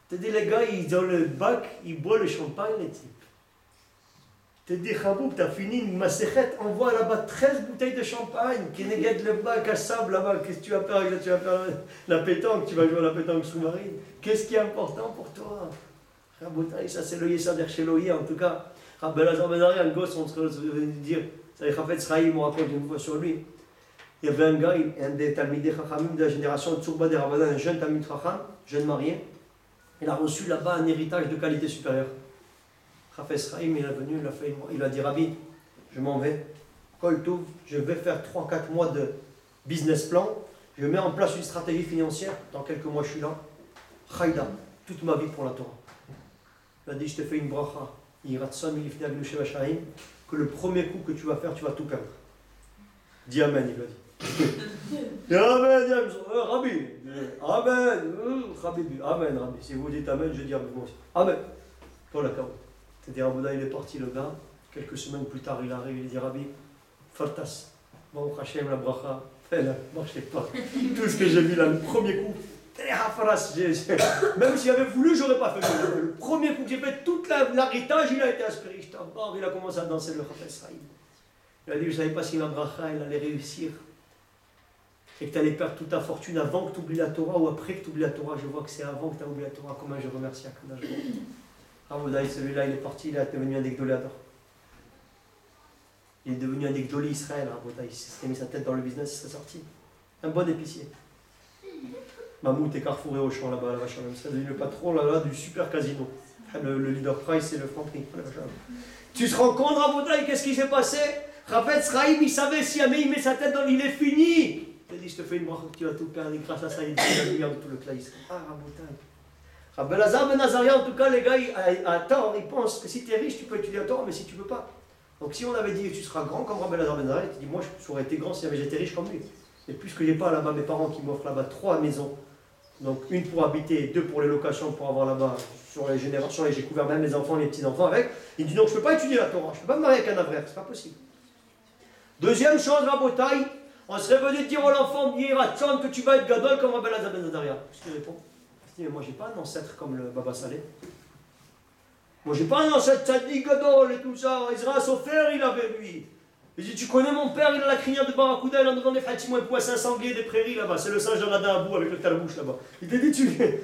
Tu te dis les gars, ils ont le bac, ils boivent le champagne les types. Tu te dis Khaboub, tu as fini une maséchette, on voit là-bas 13 bouteilles de champagne qui néguettent le bac à sable là-bas. Qu'est-ce que tu vas faire avec ça? Tu vas faire la pétanque, tu vas jouer à la pétanque sous-marine. Qu'est-ce qui est important pour toi? Khaboub, ça c'est le Yessader chez l'Oyer en tout cas. Rabbi Elazar Ben Ari, un gosse, on se dire. Ça, Chafetz Chaim, on raconte une fois sur lui. Il y avait un gars, un des Talmidei Chachamim de la génération de Tsurba des Rabbanan, un jeune Talmid Chacham, jeune marié. Il a reçu là-bas un héritage de qualité supérieure. Chafetz Chaim, il est venu, il a dit Rabbi, je m'en vais. Kol Tov, je vais faire 3-4 mois de business plan. Je mets en place une stratégie financière. Dans quelques mois, je suis là. Chaïda, toute ma vie pour la Torah. Il a dit, je te fais une bracha. Yiratson milifnei avinu sheva sha'im. Que le premier coup que tu vas faire, tu vas tout perdre. Dis Amen, il a dit. Amen, Rabbi. Amen, Rabbi. Amen, Rabbi. Si vous dites Amen, je dis Amen moi aussi. Amen. Pour la carte. C'est-à-dire, Abouda, il est parti, le gars. Quelques semaines plus tard, il arrive, il dit Rabbi, Fartas. Baruch Hashem, la bracha. Fais-la, marchez pas. Tout ce que j'ai vu là, le premier coup. Même si j'avais voulu, j'aurais pas fait le premier coup que j'ai fait, tout l'héritage, il a été aspiré. Il a commencé à danser le Chafetz Chaim. Il a dit, je ne savais pas si la bracha, elle allait réussir. Et que tu allais perdre toute ta fortune avant que tu oublies la Torah ou après que tu oublies la Torah. Je vois que c'est avant que tu as oublié la Torah. Comment je remercie Akadosh Baruch Hu. Raboudai, celui-là, il est parti, il est devenu un Degdoléador. Il est devenu un Degdolé Israël. Raboudai, il s'est mis sa tête dans le business, il s'est sorti. Un bon épicier. Mammouth et Carrefour et Auchan là-bas, la vache à même. C'est devenu le patron là, du super casino. Le leader price et le Franprix. Tu te rends compte, Raboudai, qu'est-ce qui s'est passé? Chafetz Chaim, il savait si jamais il met sa tête dans il est fini. Il a dit, je te fais une bracha, tu vas tout perdre. Et grâce à ça, il dit la lumière de tout le claïs. Ah, Raboudai. Rabbi Elazar Ben Azaria, en tout cas, les gars, à tort, ils pensent que si tu es riche, tu peux étudier à tort, mais si tu ne peux pas. Donc si on avait dit que tu seras grand comme Rabbi Elazar Ben Azaria, tu dis, moi, je serais été grand si j'étais riche comme lui. Et puisque j'ai pas là-bas mes parents qui m'offrent là-bas 3 maisons, donc une pour habiter et 2 pour les locations pour avoir là-bas sur les générations, et j'ai couvert même mes enfants et mes petits-enfants avec, il dit non, je ne peux pas étudier la Torah, je ne peux pas me marier avec un avraire, c'est pas possible. Deuxième chose, Rabotai, on serait venu dire à l'enfant, que tu vas être gadol comme Rabbi Elazar Ben Azaria. Qu'est-ce qu'il répond? Il dit, mais moi j'ai pas un ancêtre comme le Baba Saleh. Moi j'ai pas un ancêtre tzaddik gadol et tout ça, Ezra Sofer il avait lui. Il dit, tu connais mon père, il a la crinière de Barracuda, il en demande des Fatima, il poisson sanglier des prairies là-bas, c'est le singe d'Anada à bout avec le talbouche là-bas. Il te dit,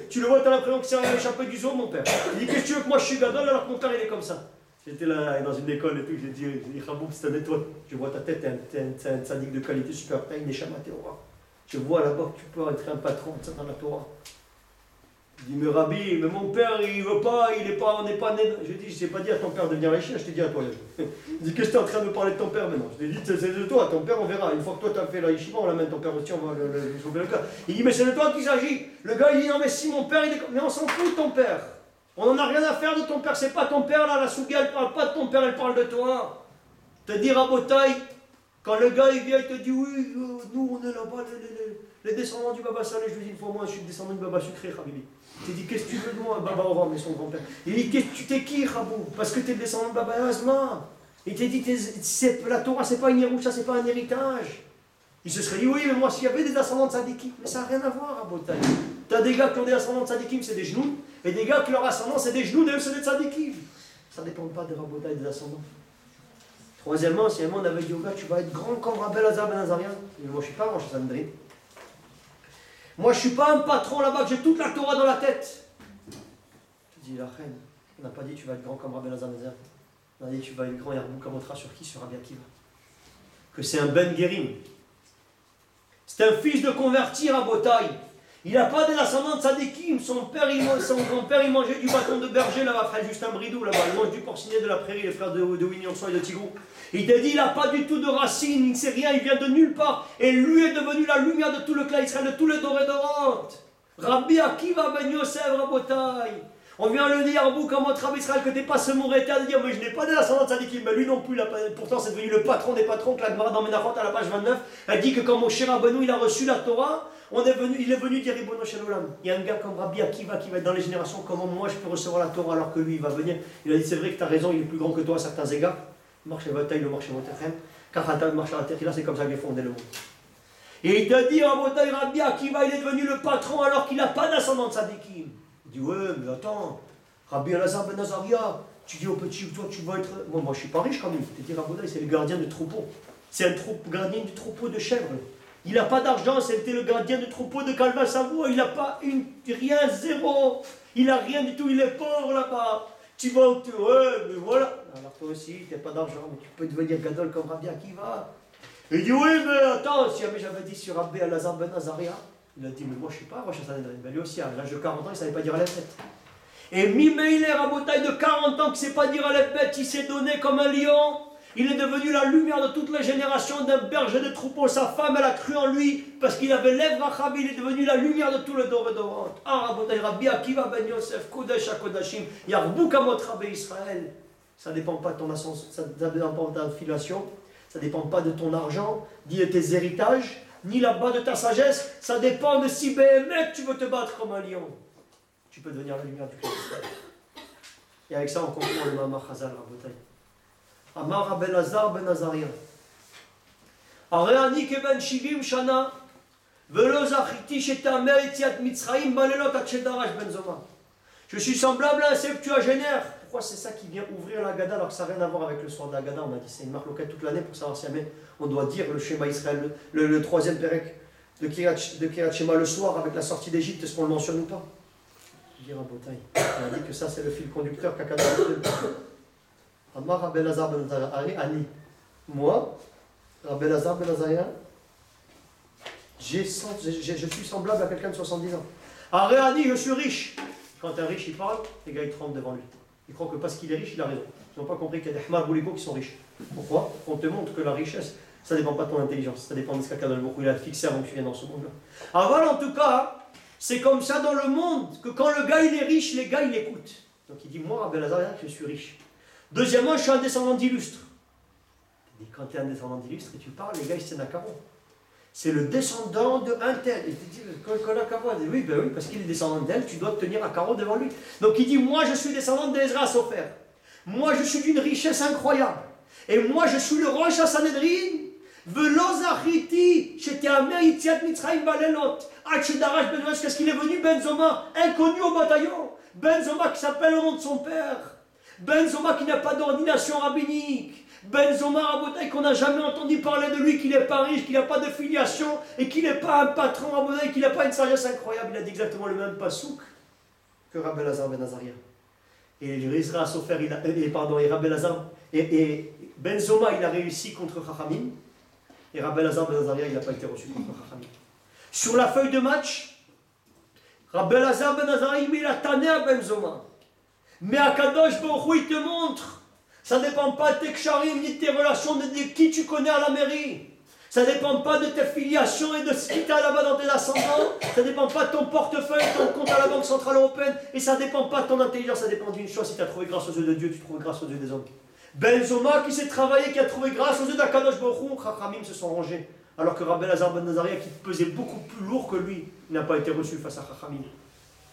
tu le vois, t'as l'impression que c'est un échappé du zoo, mon père. Il dit, qu'est-ce que tu veux que moi je suis gadol alors que mon père il est comme ça? J'étais là dans une école et tout, j'ai dit, Khaboub, c'est un toi, je vois ta tête, t'es un tzaddik de qualité super, t'as une échama Torah. Je vois là-bas que tu peux être un patron de ça dans la Torah. Il dit, mais Rabbi, mais mon père, il veut pas, on n'est pas né. Je dis, je t'ai pas dit à ton père de venir ici, je t'ai dit à toi. Il dit, qu'est-ce que tu es en train de me parler de ton père maintenant? Je t'ai dit, c'est de toi, ton père, on verra. Une fois que toi tu as fait la yeshiva, on l'amène ton père aussi, on va le cas. Il dit, mais c'est de toi qu'il s'agit. Le gars, il dit, non, mais si mon père, il est. Mais on s'en fout de ton père. On n'en a rien à faire de ton père, c'est pas ton père là, la souga, elle parle pas de ton père, elle parle de toi. Te dire à Botaï, quand le gars il vient, il te dit, oui, nous on est là-bas, les descendants du Baba Saleh, je lui dis une fois, moi je suis descendant du Baba Sucré, Habibi. Il t'a dit, qu'est-ce que tu veux de moi, Baba Oram et son grand-père? Il dit, qu'est-ce que tu t'es qui, Rabou? Parce que tu es descendant de Baba Asma. Il t'a dit, la Torah, c'est pas une Yerusha, c'est pas un héritage. Il se serait dit, oui, mais moi, s'il y avait des ascendants de Sadikim, mais ça n'a rien à voir, Rabotai. Tu as des gars qui ont des ascendants de Sadikim, c'est des genoux, et des gars qui leur ascendant, c'est des genoux, et eux, c'est des Sadikim. Ça ne dépend pas des Rabotai et des ascendants. Troisièmement, si un monde avait dit au gars, tu vas être grand comme Rabbi Elazar ben Azariah. Moi, je ne suis pas Rosh Hashanah. Moi, je ne suis pas un patron là-bas, que j'ai toute la Torah dans la tête. Tu dis, la reine, on n'a pas dit tu vas être grand comme Rabbi Elazar ben Azariah. On a dit tu vas être grand et Kamotra sur qui? Sur Rabbi Akiva. Que c'est un Ben Guérim. C'est un fils de converti à Botaï. Il n'a pas des ascendants de Sadikim. Son grand-père, il mangeait du bâton de berger là-bas, frère Justin Bridou, là-bas. Il mange du porcinet de la prairie, les frères de Winnie Onson et de Tigrou. Il t'a dit, il n'a pas du tout de racines, il ne sait rien, il vient de nulle part. Et lui est devenu la lumière de tout le clan Israël, de tous les dorés d'Orante. Rabbi Akiva ben Yosef à Botaï. On vient le dire, vous, comme votre Rabbi Israël, que tu n'es pas ce Mouréta de dire, mais je n'ai pas des ascendants de Sadikim. Mais lui non plus, pourtant c'est devenu le patron des patrons, que la Gemara dans Menachot à la page 29, elle dit que quand Moshe Rabbeinu il a reçu la Torah, il est venu dire Ribono Shel Olam. Il y a un gars comme Rabbi Akiva qui va être dans les générations, comment moi je peux recevoir la Torah alors que lui il va venir. Il a dit, c'est vrai que tu as raison, il est plus grand que toi à certains égards. Marche à taille, le marche à Motechem. Car à marche à la terre, là c'est comme ça qu'il a fondé le monde. Et il t'a dit, Rabbi Akiva, il est devenu le patron alors qu'il n'a pas d'ascendant de Sadikim. Il dit, ouais, mais attends, Rabbi Elazar ben Azariah, tu dis au petit, toi tu vas être. Moi je suis pas riche quand même. Tu te dis, Rabbi, c'est le gardien du troupeau. C'est un gardien du troupeau de chèvres. Il n'a pas d'argent, c'était le gardien du troupeau de Calva-Savoie. Il n'a pas rien, zéro. Il n'a rien du tout, il est pauvre là-bas. Tu vas où tu veux, ouais, mais voilà. Alors toi aussi, tu n'as pas d'argent, mais tu peux devenir gadol comme Rabbi Akiva. Il dit, oui, mais attends, si jamais j'avais dit sur Rabbi Elazar ben Azariah, il a dit, mais moi je ne suis pas Rosh Hashanah. Mais lui aussi, à l'âge de 40 ans, il ne savait pas dire à la tête. Et Mimeïler, à Botaï de 40 ans, qui ne sait pas dire à la tête, il s'est donné comme un lion. Il est devenu la lumière de toutes les générations d'un berger de troupeau. Sa femme, elle a cru en lui parce qu'il avait lèvres Rachab. Il est devenu la lumière de tout le Dor et Dorant. Ah, Rabotai, Rabbi Akiva ben Yosef, Kodesh HaKodashim, Yarbou Kamot Rabbi Israël. Ça ne dépend pas de ton ascension, ça ne dépend pas de ta filiation, ça ne dépend pas de ton argent, ni de tes héritages, ni là-bas de ta sagesse. Ça dépend de si béhémet tu veux te battre comme un lion. Tu peux devenir la lumière du clan d'Israël. Et avec ça, on comprend le Mamar Chazal, Rabotai. Amar Rabbi Elazar ben Azariah. Arei ani keben 70 shana velo zachiti shetamer yetziat Mitzrayim balelot ad shedarash ben Zoma. Je suis semblable à un septuagénaire. Pourquoi c'est ça qui vient ouvrir la Gada alors que ça n'a rien à voir avec le soir de la Gada? On a dit c'est une marque locale toute l'année pour savoir si jamais on doit dire le Shema Israël, le troisième Pérec de Kiryat Shema le soir avec la sortie d'Égypte, est-ce qu'on le mentionne ou pas? Dire un Botaï. On a dit que ça c'est le fil conducteur qu'Akada Amar Rabbi Elazar ben Azariah, Ani. Moi, Rabbi Elazar ben Azariah, je suis semblable à quelqu'un de 70 ans. Arei Ani, je suis riche. Quand un riche il parle, les gars ils tremblent devant lui. Ils croient que parce qu'il est riche, il a raison. Ils n'ont pas compris qu'il y a des Hmar Bouliko qui sont riches. Pourquoi? On te montre que la richesse, ça ne dépend pas de ton intelligence, ça dépend de ce qu'Akadol Baruch Hu il a fixé avant que tu viennes dans ce monde-là. Alors voilà, en tout cas, c'est comme ça dans le monde que quand le gars il est riche, les gars ils l'écoutent. Donc il dit, moi, Rabbi Elazar, je suis riche. Deuxièmement, je suis un descendant d'illustre. Il dit, quand tu es un descendant d'illustre et tu parles, les gars ils se tiennent à carreau. C'est le descendant de un tel. Il te dit, oui, ben oui, parce qu'il est descendant d'elle, tu dois te tenir à carreau devant lui. Donc il dit, moi je suis descendant d'Ezra Sofer. Moi je suis d'une richesse incroyable. Et moi je suis le Rosh HaSanhedrin. Velo zachiti, sheteamer yitziat Mitzrayim balelot. Achedarash ben Zoma, qu'est-ce qu'il est venu? Ben Zoma, inconnu au bataillon. Ben Zoma qui s'appelle au nom de son père. Ben Zoma qui n'a pas d'ordination rabbinique. Ben Zoma Rabotai qu'on n'a jamais entendu parler de lui, qu'il n'est pas riche, qu'il n'a pas de filiation et qu'il n'est pas un patron Rabotai, qu'il n'a pas une sagesse incroyable. Il a dit exactement le même pasouk que Rabbi Elazar ben Azariah. Et Ezra Sofer, et Rabbi Elazar, et Ben Zoma il a réussi contre Chachamim, et Rabbi Elazar ben Azariah il n'a pas été reçu contre Chachamim. Sur la feuille de match, Rabbi Elazar ben Azariah il a tanné à Ben Zoma. Mais à Kadosh Baruch Hu il te montre. Ça ne dépend pas de tes ksharim, ni de tes relations, ni de qui tu connais à la mairie. Ça ne dépend pas de tes filiations et de ce qui t'a là-bas dans tes ascendants. Ça ne dépend pas de ton portefeuille, ton compte à la Banque Centrale Européenne. Et ça ne dépend pas de ton intelligence, ça dépend d'une chose. Si tu as trouvé grâce aux yeux de Dieu, tu trouves grâce aux yeux des hommes. Ben Zoma qui s'est travaillé, qui a trouvé grâce aux yeux d'Akadosh Baruch Hu, Chachamim se sont rangés. Alors que Rabbi Elazar ben Azariah, qui pesait beaucoup plus lourd que lui, n'a pas été reçu face à Chachamim.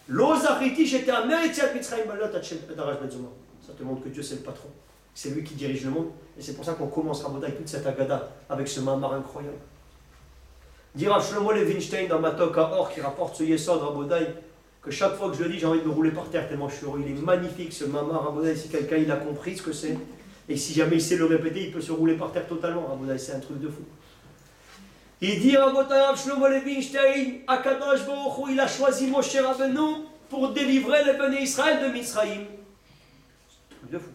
L'Ozachiti, j'étais à Meretziat Mitzrayim Balot Hachem Pedarash Benzuma. Ça te montre que Dieu c'est le patron. C'est lui qui dirige le monde. Et c'est pour ça qu'on commence Rabodaï toute cette agada avec ce mamar incroyable. Dira Shlomo Levinstein dans Matok Or qui rapporte ce Yesod Rabodaï que chaque fois que je le lis, j'ai envie de me rouler par terre tellement je suis heureux. Il est magnifique ce mamar Rabodaï. Si quelqu'un il a compris ce que c'est, et si jamais il sait le répéter, il peut se rouler par terre totalement. Rabodaï, c'est un truc de fou. Il dit Rabodaï, Shlomo Levinstein, Akadosh Baruch Hu, il a choisi Moshe Rabbeinu pour délivrer les Béné Israël de Mitzrayim. Truc de fou.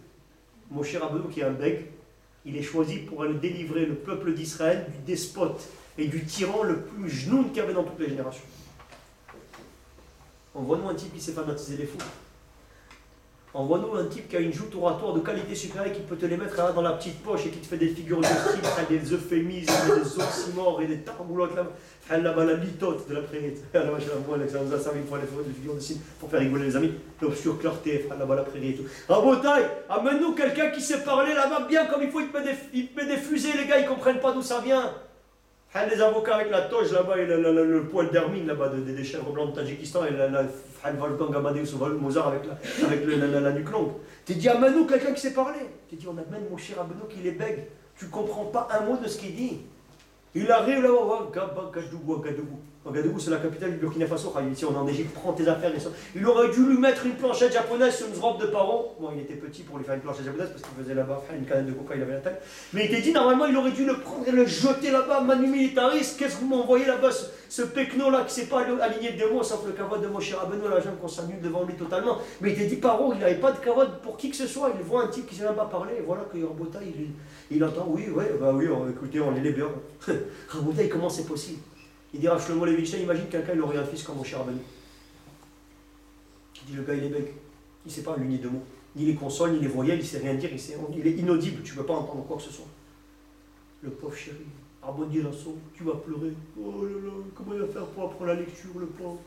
Moshe Rabbeinu qui est un beg, il est choisi pour aller délivrer le peuple d'Israël du despote et du tyran le plus genoune qu'il y avait dans toutes les générations. Envoie-nous un type qui sait fanatiser les fous. Envoie-nous un type qui a une joute oratoire de qualité supérieure qui peut te les mettre dans la petite poche et qui te fait des figures de style, des euphémismes, des oxymores et des tarboulottes là-bas, la litote de la prairie. Ça nous a servi pour les figures de style pour faire rigoler les amis. L'obscure clarté, là-bas la prairie et tout. Rabotaille, amène-nous quelqu'un qui sait parler là-bas bien comme il faut, il te met des fusées, les gars, ils comprennent pas d'où ça vient. Les avocats avec la toge là-bas et le poil d'hermine là-bas des chèvres blancs de Tadjikistan et Wolfgang Amadeus Mozart avec la nuque longue. Tu dis, amène-nous quelqu'un qui sait parler. Tu dis, on amène mon cher Rabbeinu qui les bègue. Tu ne comprends pas un mot de ce qu'il dit. Il arrive là-bas, Ouagadougou, c'est la capitale du Burkina Faso. Ici, on est en Égypte, prends tes affaires. Il aurait dû lui mettre une planchette japonaise sur une robe de paro. Bon, il était petit pour lui faire une planchette japonaise parce qu'il faisait là-bas une canette de coca, il avait la taille. Mais il était dit, normalement, il aurait dû le prendre et le jeter là-bas, manu militariste. Qu'est-ce que vous m'envoyez là-bas, ce pecno là qui ne s'est pas aligné de mots, sauf le kavod de Moshe Rabbeinu, la jambe qu'on s'annule devant lui totalement. Mais il était dit, paro, il n'avait pas de kavod pour qui que ce soit. Il voit un type qui ne sait même pas parler. Et voilà que Rabota, il entend, oui, écoutez, on est les béants. Rabota, comment c'est possible? Il dira Shlomo Levinstein, imagine quelqu'un il aurait un fils comme Moshe Rabbeinu. Il dit le gars il est bègue, il ne sait pas l'unité de mots, ni les consoles, ni les voyelles, il ne sait rien dire, il est inaudible, tu ne peux pas entendre quoi que ce soit. Le pauvre chéri, Arboni Lasso, tu vas pleurer, oh là là, comment il va faire pour apprendre la lecture le pauvre?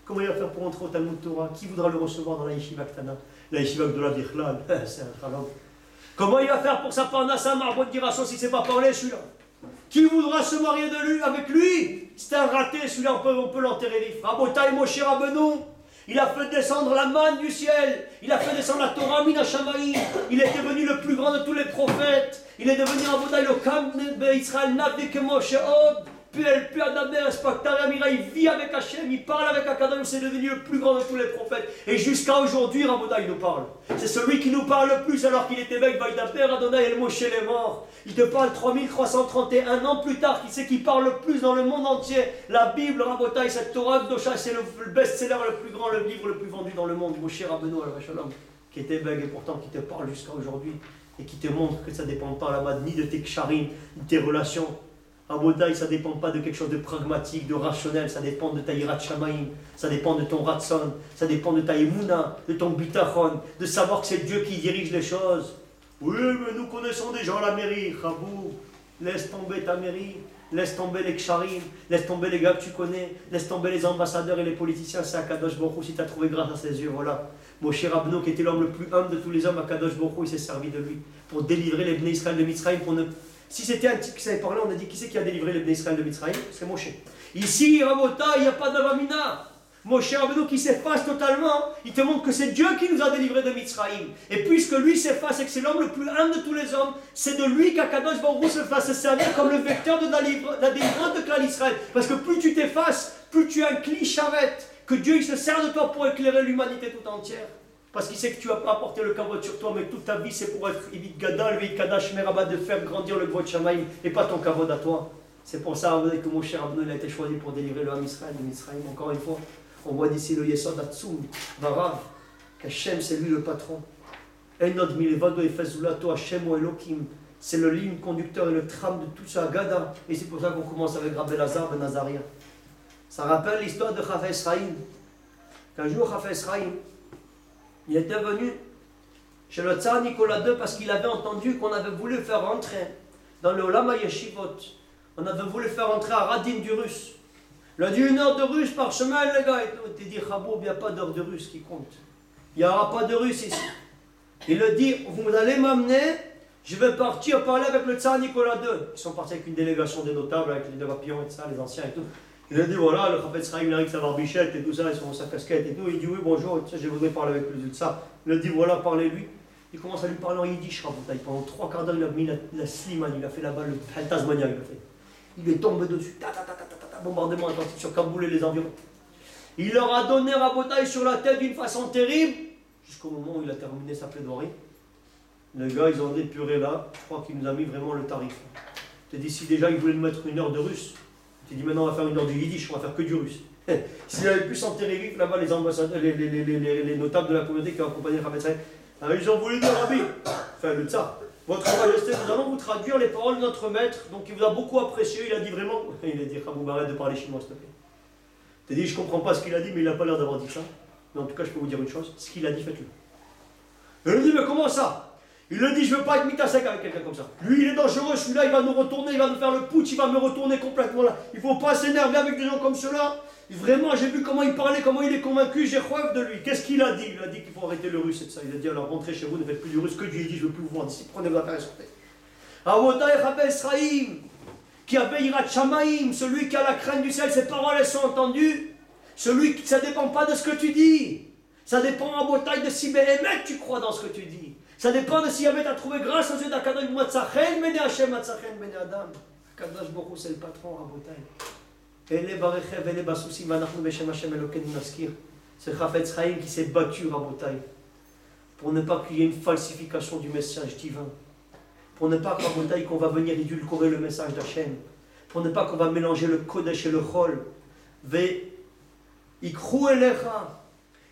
Comment il va faire pour entrer au Talmud Torah? Qui voudra le recevoir dans la Yeshiva Ktana? La Yeshiva de la Birklal, c'est un tralab. Comment il va faire pour sa parnassa Arboni Lasso s'il ne sait pas parler celui-là? Qui voudra se marier avec lui? C'est un raté, celui-là, on peut l'enterrer vif. Rabotaï Moshe Rabbeinu, il a fait descendre la manne du ciel, il a fait descendre la Torah Mina Shamaï, il est devenu le plus grand de tous les prophètes, il est devenu Rabotaï le Kam de Israël, Nabi que Moshe Od, puis Adamer, il vit avec Hachem, il parle avec Akadosh, c'est devenu le plus grand de tous les prophètes. Et jusqu'à aujourd'hui, Rabotaï nous parle. C'est celui qui nous parle le plus alors qu'il était avec Vaïdaber, Adonai El Moshe les morts. Il te parle 3331 ans plus tard, qui c'est qui parle le plus dans le monde entier? La Bible, Rabotaï, cette Torah Kdosha, c'est le best-seller le plus grand, le livre le plus vendu dans le monde. Moshe Rabbeinu al-Shalom, qui était bègue et pourtant qui te parle jusqu'à aujourd'hui et qui te montre que ça ne dépend pas là-bas ni de tes ksharim, ni de tes relations. Rabotaï, ça ne dépend pas de quelque chose de pragmatique, de rationnel, ça dépend de ta hirat shamaïm, ça dépend de ton ratson, ça dépend de ta emuna, de ton bitachon, de savoir que c'est Dieu qui dirige les choses. Oui, mais nous connaissons des gens à la mairie, Rabou, laisse tomber ta mairie, laisse tomber les ksharim, laisse tomber les gars que tu connais, laisse tomber les ambassadeurs et les politiciens, c'est Akadosh Baruch Hu, si tu as trouvé grâce à ses yeux, voilà. Moshe Rabbeinu, qui était l'homme le plus humble de tous les hommes, Akadosh Baruch Hu, il s'est servi de lui pour délivrer les Bnei Israël de Mitzrayim, pour ne... Si c'était un type qui savait parler, on a dit qui c'est qui a délivré les Bnei Israël de Mitzrayim? C'est Moshe. Ici, Rabotaï, il n'y a pas d'avamina. Moshe Rabbeinu qui s'efface totalement, il te montre que c'est Dieu qui nous a délivrés de Mitzrayim. Et puisque lui s'efface et que c'est l'homme le plus humble de tous les hommes, c'est de lui qu'Akadosh Baruch Hu se fasse se servir comme le vecteur de la délivrance de Klal Israël. Parce que plus tu t'effaces, plus tu es un cli charrette, que Dieu il se sert de toi pour éclairer l'humanité tout entière. Parce qu'il sait que tu ne vas pas apporter le kavod sur toi, mais toute ta vie c'est pour être Ibit Gadal, Veit Kadash Merabah, de faire grandir le Kvod Shamaim et pas ton kavod à toi. C'est pour ça que Moshe Rabbeinu a été choisi pour délivrer le Ham Israël de Mitzrayim. Encore une fois, on voit d'ici le Yesod Atzum, Varav, qu'Hachem c'est lui le patron. Enod Milevado et Fezulato Hachem ou Elohim. C'est le ligne conducteur et le tram de tout ça, Gada. Et c'est pour ça qu'on commence avec Rabbi Lazar ben Nazaria. Ça rappelle l'histoire de Chafetz Chaim. Qu'un jour, Chafetz Chaim, il était venu chez le Tsar Nicolas II parce qu'il avait entendu qu'on avait voulu faire rentrer dans le Olam HaYeshivot. On avait voulu faire rentrer à Radin du Russe. Il a dit 1 heure de russe par semaine, les gars. Il dit Khaboub, il n'y a pas d'heure de russe qui compte. Il n'y aura pas de russe ici. Il a dit vous allez m'amener, je vais partir parler avec le Tsar Nicolas II. Ils sont partis avec une délégation des notables, avec les papillons et tout ça, les anciens et tout. Il a dit voilà, le Chafetz Chaim, il arrive avec sa barbichette et tout ça, et sa casquette et tout. Il dit oui, bonjour, je voudrais parler avec lui de ça. Il a dit voilà, parlez-lui. Il commence à lui parler en yiddish, Rabotai. Pendant 3 quarts d'heure, il a mis la slimane, il a fait là-bas le Tasmania, il a fait. Il est tombé dessus, bombardement intensif sur Kaboul et les environs. Il leur a donné Rabotai sur la tête d'une façon terrible, jusqu'au moment où il a terminé sa plaidoirie. Les gars, ils ont dit purée là, je crois qu'il nous a mis vraiment le tarif. Tu t'es dit, si déjà il voulait nous mettre 1 heure de russe, tu t'es dit maintenant on va faire 1 heure de yiddish, on va faire que du russe. S'il avait pu s'enterrer vif là-bas, les ambassadeurs, les notables de la communauté qui ont accompagné le Chafetz Chaim, alors ils ont voulu dire Rabbi, enfin le tsar, votre majesté, nous allons vous traduire les paroles de notre maître, donc il vous a beaucoup apprécié, il a dit vraiment, il a dit Khaboub, arrête de parler chinois s'il te plaît. Tu t'es dit, je comprends pas ce qu'il a dit, mais il n'a pas l'air d'avoir dit ça. Mais en tout cas, je peux vous dire une chose, ce qu'il a dit, faites-le. Il lui dit, mais comment ça? Il lui dit, je ne veux pas être mitasek avec quelqu'un comme ça. Lui, il est dangereux, celui-là, il va nous retourner, il va nous faire le putsch, il va me retourner complètement là. Il ne faut pas s'énerver avec des gens comme ceux-là. Vraiment, j'ai vu comment il parlait, comment il est convaincu, j'ai rêve de lui. Qu'est-ce qu'il a dit? Il a dit qu'il faut arrêter le russe et tout ça. Il a dit, alors rentrez chez vous, ne faites plus du russe, que du yiddish, je ne veux plus vous voir d'ici. Prenez vos affaires et sortez. Rabotai Chafetz Chaim, qui avait Yirat Shamaim, celui qui a la crainte du ciel, ses paroles, elles sont entendues. Celui qui, ça ne dépend pas de ce que tu dis. Ça dépend en bataille de si Béhémet tu crois dans ce que tu dis. Ça dépend de si Yahvé t'a trouvé grâce aux yeux d'Akadosh Matzachen, Bene Hashem, Matzachen, Bene Adam. Akadosh Baruch Hu, c'est le patron, Rabotai. Ele Barechev, Ele Basousim, Vanachnu Beshem Hashem Elokeinu Naskir. C'est Chafetz Chaim qui s'est battu, Rabotai, pour ne pas qu'il y ait une falsification du message divin. Pour ne pas, Rabotai, qu'on va venir édulcorer le message d'Hachem. Pour ne pas qu'on va mélanger le Kodesh et le Chol. Ikru elecha,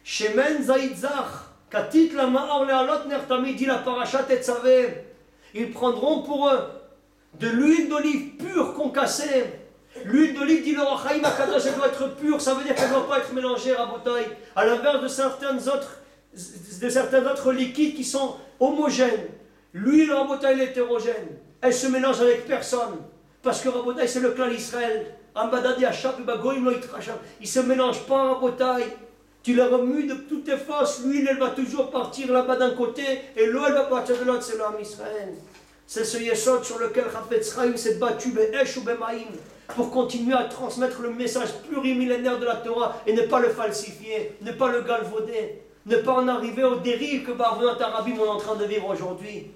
shemen zaitzach, katit la ma'or le'alot nertami, dit la parashat Tetzavé. Ils prendront pour eux de l'huile d'olive pure concassée. L'huile d'olive, dit le Rachaim Akadosh, elle doit être pure, ça veut dire qu'elle ne doit pas être mélangée, Rabotai. À l'inverse de certains autres liquides qui sont homogènes. L'huile, Rabotai, elle est hétérogène. Elle se mélange avec personne. Parce que Rabotai, c'est le clan Israël. Il ne se mélange pas en Rabotai. Tu la remues de toutes tes forces. L'huile, elle va toujours partir là-bas d'un côté et l'eau, elle va partir de l'autre. C'est l'homme Israël. C'est ce Yesod sur lequel Chafetz Chaim s'est battu Be'esh ou Be'maïm pour continuer à transmettre le message plurimillénaire de la Torah et ne pas le falsifier, ne pas le galvauder, ne pas en arriver aux dérives que Barvenat Arabim est en train de vivre aujourd'hui.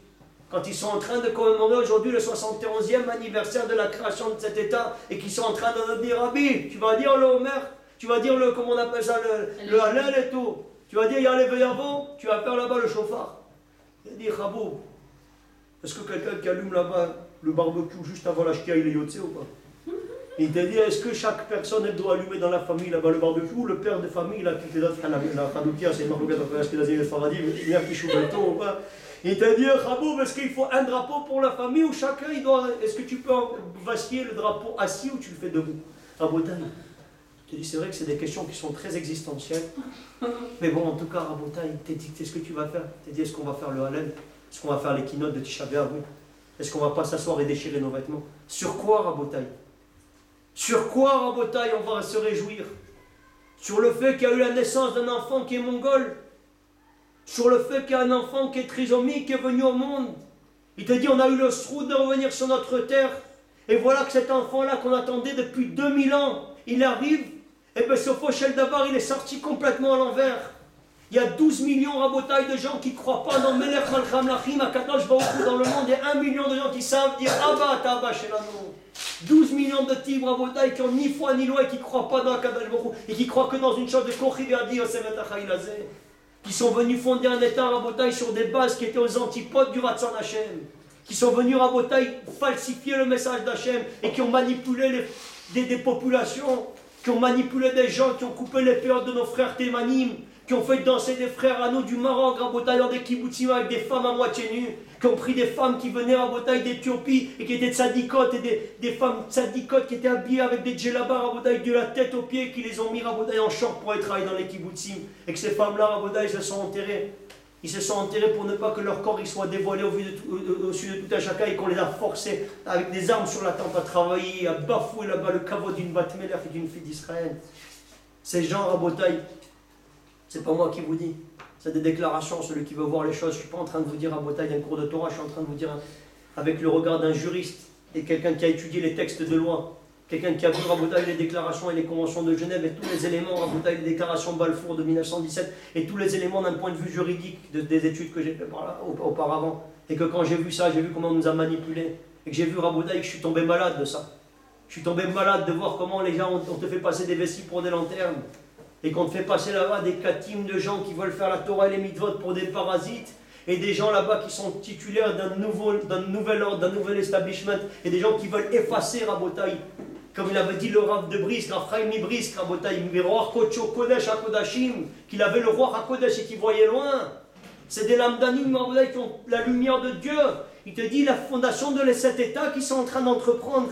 Quand ils sont en train de commémorer aujourd'hui le 71e anniversaire de la création de cet État et qu'ils sont en train de dire Rabbi, tu vas dire le Omer, tu vas dire le, comment on appelle ça, le Hallel et tout, tu vas dire Yaleh Veyavo, tu vas faire là-bas le chauffard. Il dit Khaboub, est-ce que quelqu'un qui allume là-bas le barbecue juste avant la shkia, il est yotze ou pas? Il t'a dit, est-ce que chaque personne elle doit allumer dans la famille là-bas le barbecue ou le père de famille là, qui te donne la Hanoukia, c'est une marque de Faradi, il y a un petit choubeton ou pas? Il t'a dit, Khaboub, est-ce qu'il faut un drapeau pour la famille ou chacun il doit. Est-ce que tu peux vaciller le drapeau assis ou tu le fais debout? Rabotai. Je te dis, c'est vrai que c'est des questions qui sont très existentielles. Mais bon, en tout cas, Rabotai, t'es dit, qu'est-ce que tu vas faire? T'es dit, est-ce qu'on va faire le Hallel? Est-ce qu'on va faire les keynotes de Tisha B'Av? Est-ce qu'on va pas s'asseoir et déchirer nos vêtements? Sur quoi, Rabotai? Sur quoi, Rabotai, on va se réjouir? Sur le fait qu'il y a eu la naissance d'un enfant qui est mongol? Sur le fait qu'il y a un enfant qui est trisomique, qui est venu au monde? Il te dit, on a eu le sroud de revenir sur notre terre. Et voilà que cet enfant-là qu'on attendait depuis 2000 ans, il arrive, et bien ce Fochel d'Avar, il est sorti complètement à l'envers. Il y a 12 millions, Rabotai, de gens qui ne croient pas dans Melech Malcham Lachim, à Kadosh Baruch Hu dans le monde. Il y a 1 million de gens qui savent dire Abba, Abba, Shelano. 12 millions de types, Rabotai, qui n'ont ni foi ni loi et qui ne croient pas dans Kadosh Baruch Hu et qui croient que dans une chose de Kochivadi, Yosemet Achaïlazé, qui sont venus fonder un État, Rabotai, sur des bases qui étaient aux antipodes du Ratzon Hashem, qui sont venus, Rabotai, falsifier le message d'Hachem et qui ont manipulé des populations, qui ont manipulé des gens, qui ont coupé les peurs de nos frères témanim, qui ont fait danser des frères à nous du Maroc, Rabotai, dans des kibbutzim avec des femmes à moitié nues, qui ont pris des femmes qui venaient, Rabotai, d'Éthiopie et qui étaient tzadikotes, et des femmes tzadikotes qui étaient habillées avec des djellabas, Rabotai, de la tête aux pieds, qui les ont mis, Rabotai, en short pour aller travailler dans les kibbutzim, et que ces femmes-là, Rabotai, se sont enterrées. Ils se sont enterrés pour ne pas que leur corps il soit dévoilé au-dessus de tout un chacun et qu'on les a forcés avec des armes sur la tempe à travailler, à bafouer là-bas le kavod d'une bat melech et d'une fille d'Israël. Ces gens, Rabotai, c'est pas moi qui vous dis, c'est des déclarations, celui qui veut voir les choses. Je ne suis pas en train de vous dire, Rabotai, un cours de Torah, je suis en train de vous dire avec le regard d'un juriste et quelqu'un qui a étudié les textes de loi, Quelqu'un qui a vu Rabotaï les déclarations et les conventions de Genève et tous les éléments, Rabotaï les déclarations Balfour de 1917 et tous les éléments d'un point de vue juridique des études que j'ai fait auparavant. Et que quand j'ai vu ça, j'ai vu comment on nous a manipulés. Et que j'ai vu Rabotaï, que je suis tombé malade de ça. Je suis tombé malade de voir comment les gens, on te fait passer des vessies pour des lanternes. Et qu'on te fait passer là-bas des katims de gens qui veulent faire la Torah et les mitzvot pour des parasites. Et des gens là-bas qui sont titulaires d'un nouvel ordre, d'un nouvel establishment. Et des gens qui veulent effacer Rabotaï. Comme il avait dit le Rav de Brisk, Rav Chaim Brisk, Rabotaï, le roi Kodesh HaKodashim, qu'il avait le roi HaKodesh et qu'il voyait loin. C'est des lamdanim, Rabotaï, qui ont la lumière de Dieu. Il te dit la fondation de cet État qu'ils sont en train d'entreprendre.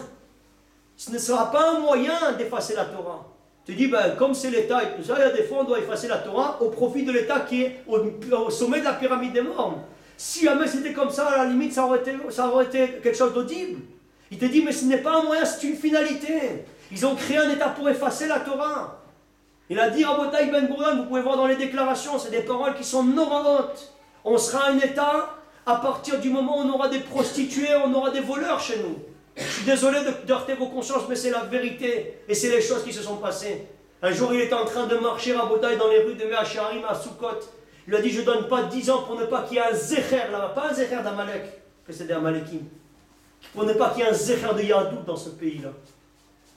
Ce ne sera pas un moyen d'effacer la Torah. Tu dis, ben, comme c'est l'État et tout ça, il y a des fois on doit effacer la Torah au profit de l'État qui est au sommet de la pyramide des morts. Si jamais c'était comme ça, à la limite, ça aurait été quelque chose d'audible. Il te dit, mais ce n'est pas un moyen, c'est une finalité. Ils ont créé un État pour effacer la Torah. Il a dit, Rabotaï Ben Gurion, vous pouvez voir dans les déclarations, c'est des paroles qui sont noraotes. On sera un État à partir du moment où on aura des prostituées, on aura des voleurs chez nous. Je suis désolé de heurter vos consciences, mais c'est la vérité. Et c'est les choses qui se sont passées. Un jour, il était en train de marcher Rabotaï dans les rues de Mehacharim à Soukot. Il a dit, je ne donne pas 10 ans pour ne pas qu'il y ait un zécher là-bas. Pas un zécher d'Amalek, que c'est des Amalekim. Pour ne pas qu'il y ait un zécher de Yadout dans ce pays-là.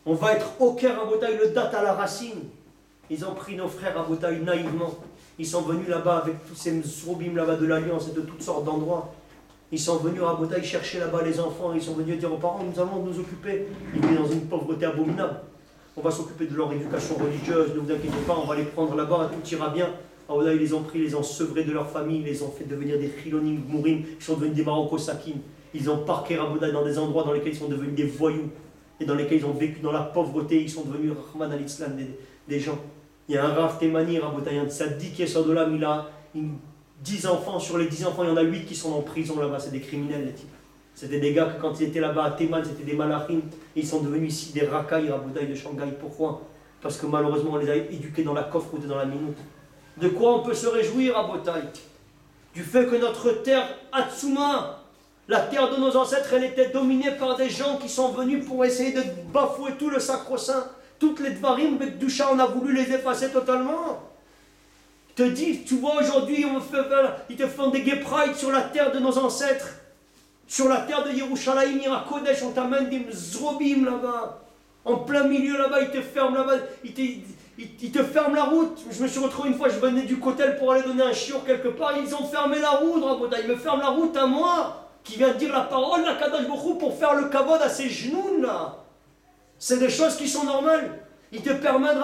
On va être au cœur Rabotaï, le date à la racine. Ils ont pris nos frères Rabotaï naïvement. Ils sont venus là-bas avec tous ces zrobim là-bas de l'Alliance et de toutes sortes d'endroits. Ils sont venus à Rabotaï chercher là-bas les enfants. Ils sont venus dire aux parents, nous allons nous occuper. Ils étaient dans une pauvreté abominable. On va s'occuper de leur éducation religieuse, ne vous inquiétez pas, on va les prendre là-bas, tout ira bien. Alors là, ils les ont pris, ils les ont sevrés de leur famille, ils les ont fait devenir des chilonim, mourim, ils sont devenus des maroco-sakim. Ils ont parqué Rabotaï dans des endroits dans lesquels ils sont devenus des voyous et dans lesquels ils ont vécu dans la pauvreté. Ils sont devenus Rahman al-Islam, des gens. Il y a un Rav Temani, Rabotaï, un tzaddik qui est sur de l'âme, il a 10 enfants, sur les 10 enfants, il y en a 8 qui sont en prison là-bas, c'est des criminels les types. C'était des gars que quand ils étaient là-bas à Théman, c'était des malachim, et ils sont devenus ici des racailles, Rabotaï de Shanghai. Pourquoi? Parce que malheureusement on les a éduqués dans la coffre ou dans la minute. De quoi on peut se réjouir, Rabotaï? Du fait que notre terre, Atsuma, la terre de nos ancêtres, elle était dominée par des gens qui sont venus pour essayer de bafouer tout le sacro-saint. Toutes les dvarim, Bekdusha, on a voulu les effacer totalement. Te dit, tu vois aujourd'hui, ils te font des gay pride sur la terre de nos ancêtres, sur la terre de Yerushalayim, Irakodesh, on t'amène des zrobim là-bas, en plein milieu là-bas, ils te ferment là-bas, ils te ferment la route. Je me suis retrouvé une fois, je venais du Kotel pour aller donner un chiour quelque part, ils ont fermé la route, Rabotaï, ils me ferment la route à moi, qui vient de dire la parole, la Kadosh Baruch Hu, pour faire le kavod à ces genoux là. C'est des choses qui sont normales. Ils te permettent